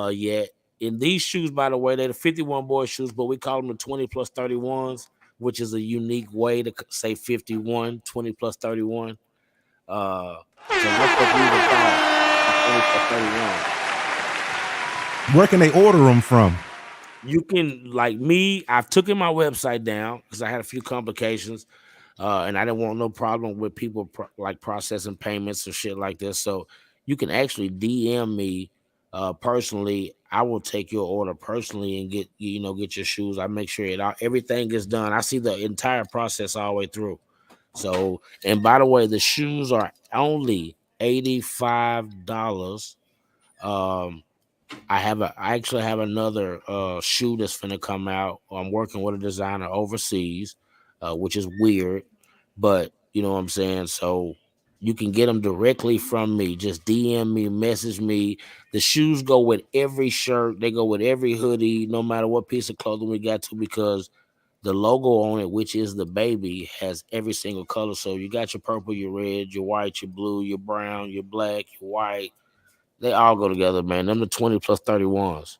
Speaker 5: yet. In these shoes, by the way, they're the 51 Boy shoes, but we call them the 20 plus 31s, which is a unique way to say 51, 20 plus 31. So that's what we would call 20 plus 31.
Speaker 2: Where can they order them from?
Speaker 5: You can, like me, I've taken my website down because I had a few complications, and I didn't want no problem with people processing payments and shit like this. So you can actually DM me personally. I will take your order personally and get your shoes. I make sure everything gets done. I see the entire process all the way through. So, and by the way, the shoes are only $85. I actually have another shoe that's finna come out. I'm working with a designer overseas, which is weird, but you know what I'm saying. So you can get them directly from me. Just DM me, message me. The shoes go with every shirt. They go with every hoodie, no matter what piece of clothing we got to, because the logo on it, which is the baby, has every single color. So you got your purple, your red, your white, your blue, your brown, your black, your white. They all go together, man. Them the 20 plus 31s.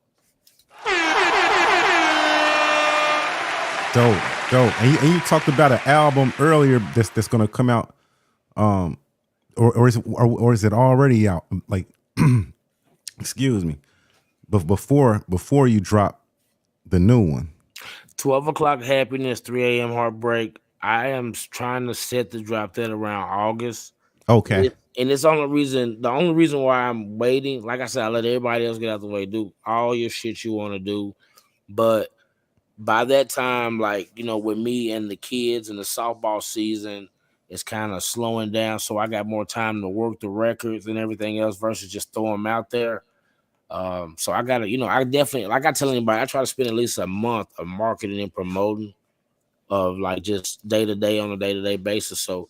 Speaker 2: Dope. And you talked about an album earlier that's gonna come out. Or is it already out? Like, excuse me, but before you drop the new one,
Speaker 5: 12 o'clock happiness, 3 a.m. heartbreak. I am trying to set the drop that around August.
Speaker 2: Okay.
Speaker 5: And it's the only reason why I'm waiting. Like I said, I let everybody else get out the way. Do all your shit you want to do, but by that time, with me and the kids and the softball season, it's kind of slowing down. So I got more time to work the records and everything else versus just throw them out there. So I gotta, I definitely, like I tell anybody, I try to spend at least a month of marketing and promoting of like just day to day on a day to day basis. So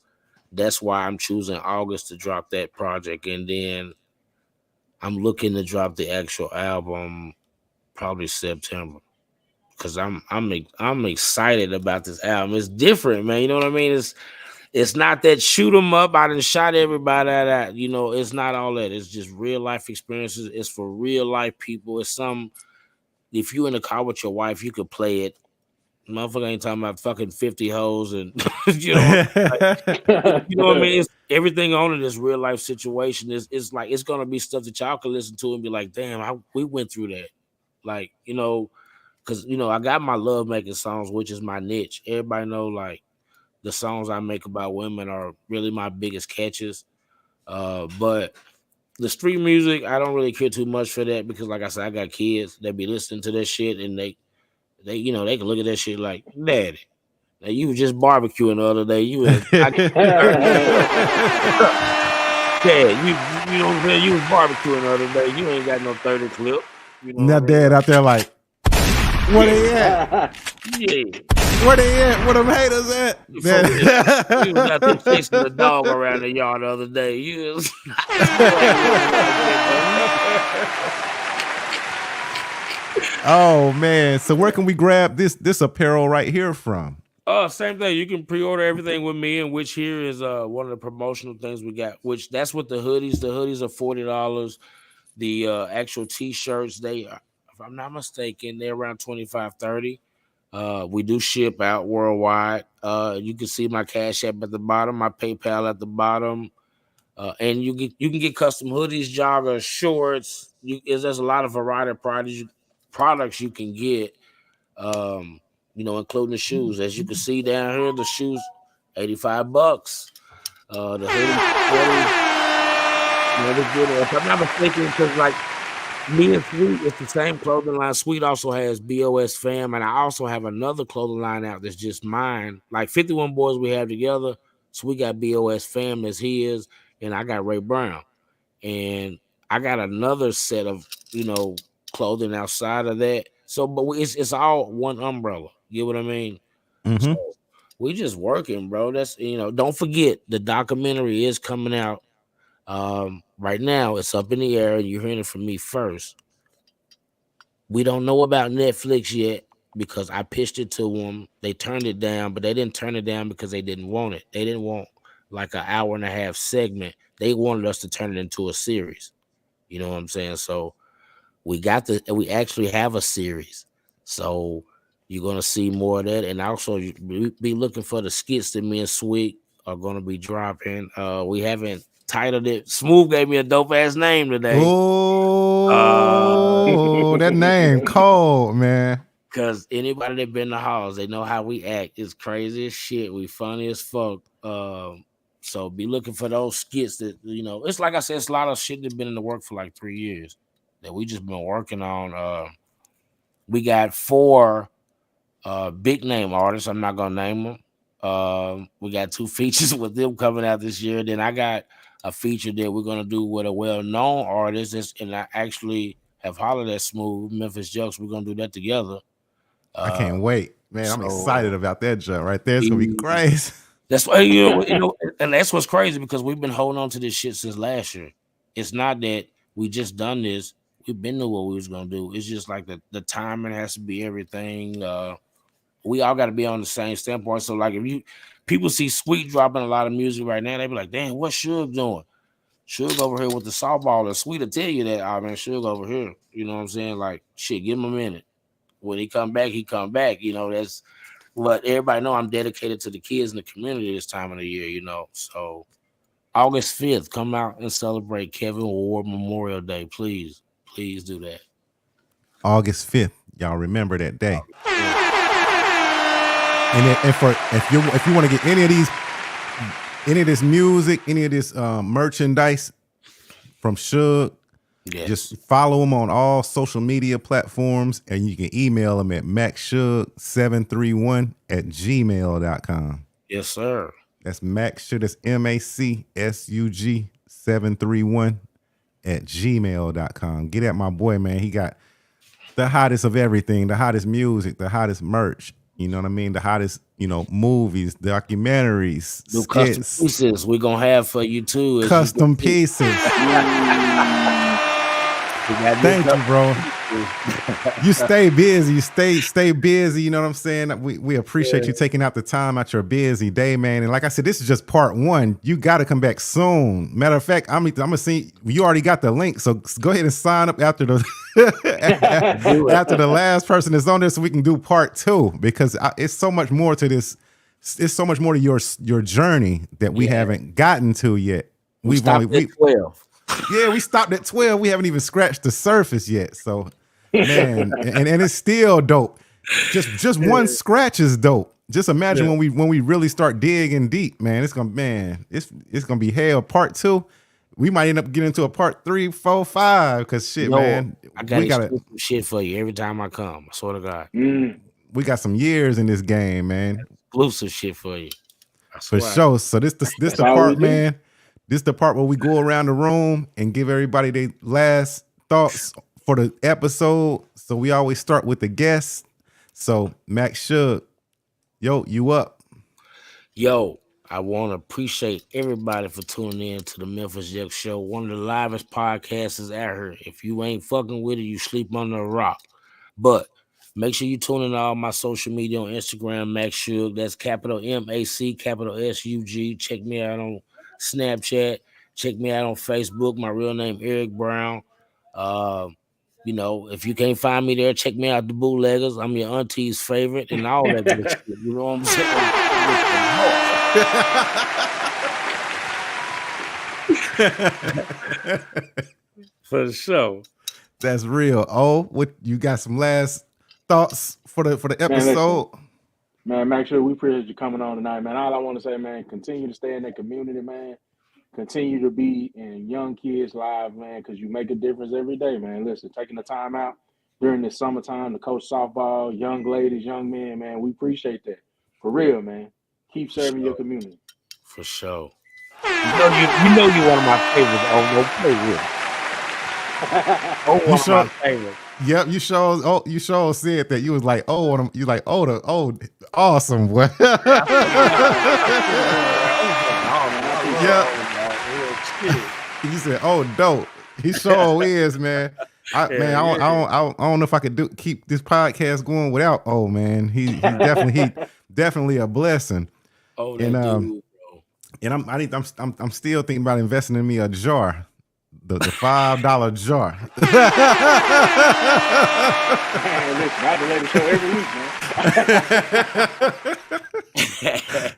Speaker 5: that's why I'm choosing August to drop that project, and then I'm looking to drop the actual album probably September. Cause I'm excited about this album. It's different, man. You know what I mean? It's not that shoot 'em up. I done shot everybody that. It's not all that. It's just real life experiences. It's for real life people. It's if you in the car with your wife, you could play it. Motherfucker ain't talking about fucking 50 hoes and you know, you know what I mean? It's, everything on it is real life situation. It's like it's gonna be stuff that y'all can listen to and be like, damn, we went through that. Like, because I got my love making songs, which is my niche. Everybody know like the songs I make about women are really my biggest catches. But the street music, I don't really care too much for that because, like I said, I got kids that be listening to that shit, and they they can look at that shit like, Daddy, now you was just barbecuing the other day. You was, Dad, you know what I'm saying? You was barbecuing the other day. You ain't got no 30 clip.
Speaker 2: Now Dad out there like, where they at?
Speaker 5: Yeah.
Speaker 2: Where they at? Where them haters at?
Speaker 5: You was out there chasing the dog around the yard the other day. You was
Speaker 2: Oh man. So where can we grab this apparel right here from?
Speaker 5: Same thing. You can pre-order everything with me, and which here is one of the promotional things we got. Which that's what the hoodies. The hoodies are $40. The actual t-shirts, if I'm not mistaken, they're around $25-$30. We do ship out worldwide. You can see my Cash App at the bottom, my PayPal at the bottom, and you can get custom hoodies, joggers, shorts. There's a lot of variety of products you can get. Including the shoes. As you can see down here, the shoes, $85. The hoodie, if I'm not mistaken, because like me and Sweet, it's the same clothing line. Sweet also has BOS Fam, and I also have another clothing line out that's just mine. Like 51 Boys we have together. So we got BOS Fam as his, and I got Ray Brown. And I got another set of, clothing outside of that. So, but it's all one umbrella. You know what I mean?
Speaker 2: Mm-hmm.
Speaker 5: So we just working, bro. That's, don't forget the documentary is coming out. Right now it's up in the air, and you're hearing it from me first. We don't know about Netflix yet because I pitched it to them. They turned it down, but they didn't turn it down because they didn't want it. They didn't want like an hour and a half segment. They wanted us to turn it into a series. You know what I'm saying? So we actually have a series. So you're gonna see more of that, and also be looking for the skits that me and Sweet are gonna be dropping. We haven't titled it. Smooth gave me a dope ass name today.
Speaker 2: Oh, that name cold, man.
Speaker 5: Cause anybody that been to halls, they know how we act. It's crazy as shit. We funny as fuck. So be looking for those skits that It's like I said, it's a lot of shit that's been in the work for like 3 years that we just been working on. We got 4 big name artists. I'm not gonna name them. We got 2 features with them coming out this year. Then I got a feature that we're gonna do with a well-known artist, and I actually have hollered at Smooth, Memphis Jelks. We're gonna do that together.
Speaker 2: I can't wait, man. I'm excited about that jump right there. It's gonna be crazy.
Speaker 5: That's why and that's what's crazy because we've been holding on to this shit since last year. It's not that we just done this. We've been knew what we was gonna do. It's just like the timing has to be everything. We all got to be on the same standpoint. So like if people see Sweet dropping a lot of music right now, they be like, damn, what's Suge doing? Suge over here with the softball, and Sweet will tell you that, oh man, Suge over here. You know what I'm saying? Like, shit, give him a minute. When he come back, he come back. That's what everybody know. I'm dedicated to the kids in the community this time of the year, So August 5th, come out and celebrate Kevin Ward Memorial Day. Please do that.
Speaker 2: August 5th. Y'all remember that day. And if you want to get any of this music, any of this merchandise from Suge,
Speaker 5: yes,
Speaker 2: just follow him on all social media platforms, and you can email him at maxshug731@gmail.com.
Speaker 5: Yes, sir.
Speaker 2: That's Macsug. That's MACSUG731 at gmail.com. Get at my boy, man. He got the hottest of everything, the hottest music, the hottest merch. You know what I mean? The hottest, movies, documentaries,
Speaker 5: Do custom
Speaker 2: skits,
Speaker 5: pieces we're gonna have for you too.
Speaker 2: custom pieces. Thank you, bro. You stay busy. You stay busy. You know what I'm saying? We appreciate you taking out the time out your busy day, man. And like I said, this is just part one. You got to come back soon. Matter of fact, I'm gonna see. You already got the link, so go ahead and sign up after the after the last person is on there, so we can do part two, because it's so much more to this. It's so much more to your journey that we haven't gotten to yet.
Speaker 5: We've only 12.
Speaker 2: Yeah, we stopped at 12. We haven't even scratched the surface yet. So, man, and it's still dope. Just one scratch is dope. Just imagine when we really start digging deep, man. It's gonna be hell. Part two, we might end up getting into a part 3, 4, 5. Because shit, man,
Speaker 5: I got some shit for you every time I come. I swear to God.
Speaker 2: We got some years in this game, man.
Speaker 5: Exclusive shit for you.
Speaker 2: For sure. So this the part, man. This is the part where we go around the room and give everybody their last thoughts for the episode. So we always start with the guests. So Macsug, yo, you up?
Speaker 5: Yo, I want to appreciate everybody for tuning in to the Memphis Jelks Show. One of the livest podcasts out here. If you ain't fucking with it, you sleep under a rock. But make sure you tune in to all my social media on Instagram, Macsug. That's capital MAC, capital SUG. Check me out on Snapchat. Check me out on Facebook. My real name, Eric Brown. If you can't find me there, check me out, the Bootleggers. I'm your auntie's favorite and all that good shit. You know what I'm saying? For sure.
Speaker 2: That's real. Oh, what you got some last thoughts for the episode?
Speaker 3: Man, make sure we appreciate you coming on tonight, man. All I want to say, man, continue to stay in that community, man. Continue to be in young kids' lives, man, because you make a difference every day, man. Listen, taking the time out during this summertime to coach softball, young ladies, young men, man, we appreciate that. For real, man. Keep serving your community.
Speaker 5: For sure. You know you're one of my favorites. Oh, no, play with. One of my favorites.
Speaker 2: Yep, you sure said that. You was like, you like, awesome, boy. Yeah. You said, dope. He sure is, man. I don't know if I could keep this podcast going without. Oh man, he definitely a blessing.
Speaker 5: Oh,
Speaker 2: and
Speaker 5: dude,
Speaker 2: bro. I'm still thinking about investing in me a jar. The $5 jar.
Speaker 3: Man, listen, I delay the show every week, man.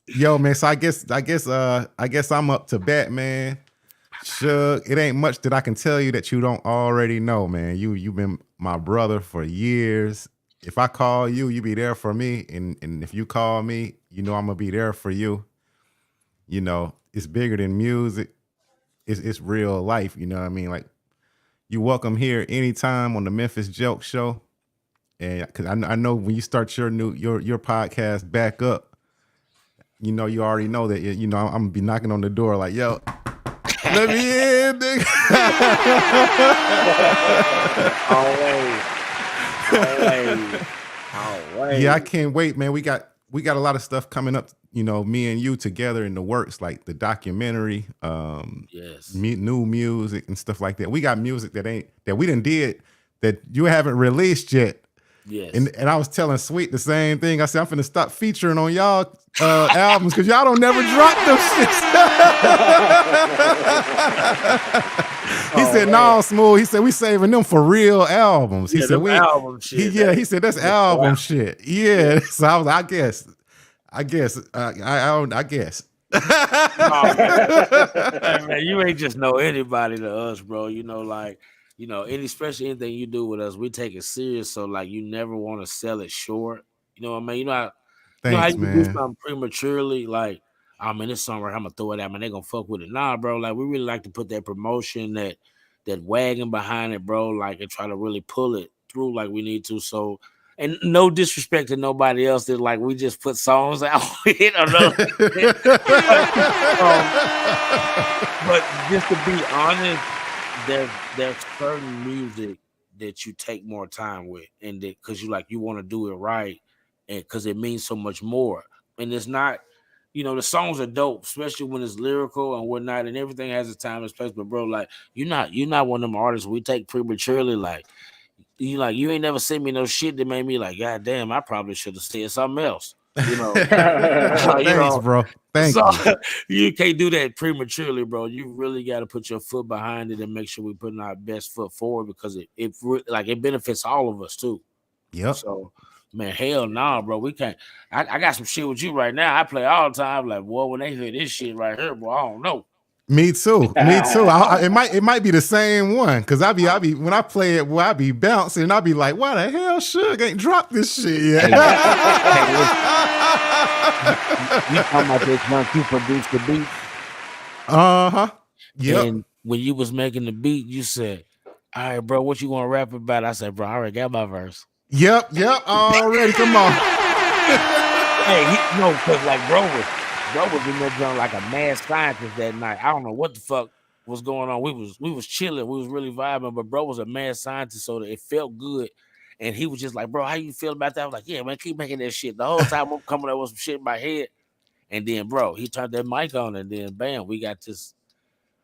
Speaker 2: Yo, man. So I guess I'm up to bat, man. Shug, it ain't much that I can tell you that you don't already know, man. You've been my brother for years. If I call you, you be there for me, and if you call me, you know I'm gonna be there for you. You know, it's bigger than music. It's real life, you know what I mean? Like, you welcome here anytime on the Memphis Jelks Show. And because I know when you start your podcast back up, you know, you already know that, you know, I'm gonna be knocking on the door like, yo, let me in, nigga. Always. Yeah, I can't wait, man. We got a lot of stuff coming up, you know, me and you together in the works, like the documentary, new music and stuff like that. We got music that we done did that you haven't released yet.
Speaker 5: Yes.
Speaker 2: And I was telling Sweet the same thing. I said, I'm finna stop featuring on y'all albums because y'all don't never drop them shits. He said, no, Smooth. He said, we saving them for real albums. He said,
Speaker 5: album shit.
Speaker 2: He said, that's album shit. Yeah. So I was like, I guess.
Speaker 5: Hey, man, you ain't just know anybody to us, bro. You know, like, you know, especially anything you do with us, we take it serious. So, like, you never want to sell it short. You know what I mean? You know how you do something prematurely, like, oh man, this song right, I'm gonna throw it out, man. They gonna fuck with it. Nah, bro. Like, we really like to put that promotion, that wagon behind it, bro. Like, and try to really pull it through like we need to. So And no disrespect to nobody else that like we just put songs out with or no. But just to be honest, there's certain music that you take more time with, and that because you want to do it right, and because it means so much more. And it's not, the songs are dope, especially when it's lyrical and whatnot, and everything has a time and place. But bro, like you're not one of them artists we take prematurely. Like you ain't never sent me no shit that made me like, God damn, I probably should have said something else.
Speaker 2: Thanks, bro. Thank you.
Speaker 5: You can't do that prematurely, bro. You really got to put your foot behind it and make sure we're putting our best foot forward because it benefits all of us too.
Speaker 2: Yep.
Speaker 5: So, man, hell no, bro. We can't. I got some shit with you right now. I play all the time. Like, boy, when they hear this shit right here, bro, I don't know.
Speaker 2: Me too. It might be the same one because I be when I play it, I be bouncing. I be like, why the hell Suge ain't dropped this shit yet?
Speaker 5: You talking about this once you produced the beat?
Speaker 2: Yep.
Speaker 5: And when you was making the beat, you said, "All right, bro, what you want to rap about?" I said, "Bro, I already got my verse."
Speaker 2: Yep. Already, come on.
Speaker 5: Hey, because like bro was in that joint like a mad scientist that night. I don't know what the fuck was going on. We was chilling. We was really vibing, but bro was a mad scientist, so that it felt good. And he was just like, bro, how you feel about that? I was like, yeah, man, keep making that shit. The whole time I'm coming up with some shit in my head. And then, bro, he turned that mic on, and then, bam, we got this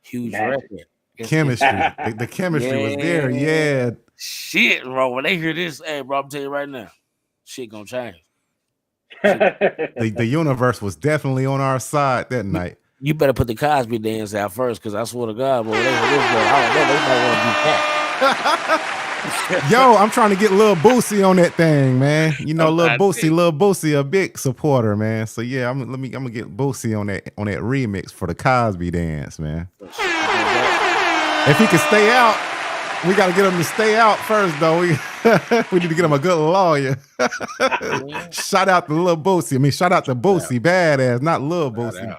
Speaker 5: huge record.
Speaker 2: Chemistry. The chemistry was there, yeah.
Speaker 5: Shit, bro. When they hear this, hey, bro, I'm telling you right now, shit gonna change.
Speaker 2: The universe was definitely on our side that night.
Speaker 5: You better put the Cosby dance out first, because I swear to God, bro, they hear this, bro, I don't know, they might want to do that.
Speaker 2: Yo, I'm trying to get Lil Boosie on that thing, man. Lil Boosie, a big supporter, man. So yeah, I'm gonna get Boosie on that remix for the Cosby dance, man. If he can stay out, we gotta get him to stay out first, though. We need to get him a good lawyer. Shout out to Lil Boosie. Shout out to Boosie, badass, not Lil Boosie.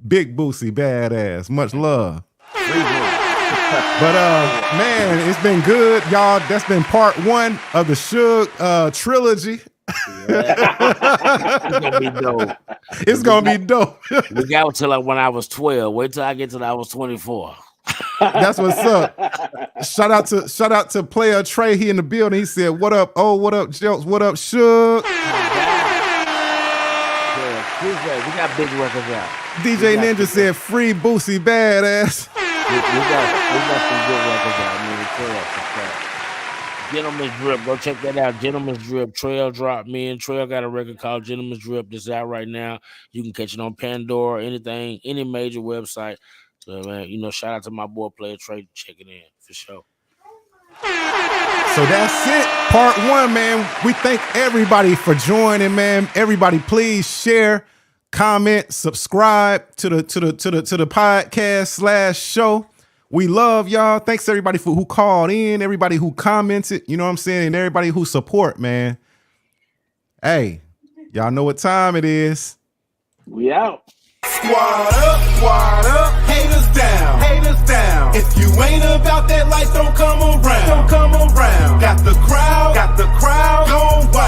Speaker 2: Big Boosie, badass. Much love. But man, it's been good, y'all. That's been part 1 of the Suge trilogy.
Speaker 5: It's gonna be dope.
Speaker 2: It's gonna be dope.
Speaker 5: We got till when I was 12. Wait till I get till I was 24.
Speaker 2: That's what's up. Shout out to Player Trey. He in the building. He said, "What up? Oh, what up, Jelks? What up, Suge?"
Speaker 5: We got big records out.
Speaker 2: DJ Ninja said, "Free Boosie, badass."
Speaker 5: We got some good records out, man. Gentleman's Drip, go check that out. Gentleman's Drip, Trail dropped me in. Trail got a record called Gentleman's Drip that's out right now. You can catch it on Pandora, anything, any major website. So man, shout out to my boy Player Trey, check it in for sure.
Speaker 2: So that's it. Part 1, man. We thank everybody for joining, man. Everybody, please share, comment, subscribe to the podcast/show. We love y'all. Thanks everybody who called in, everybody who commented, you know what I'm saying, and everybody who support, man. Hey, y'all know what time it is.
Speaker 3: We out.
Speaker 1: Squad up, haters down, haters down. If you ain't about that life, don't come around, don't come around. Got the crowd going wild.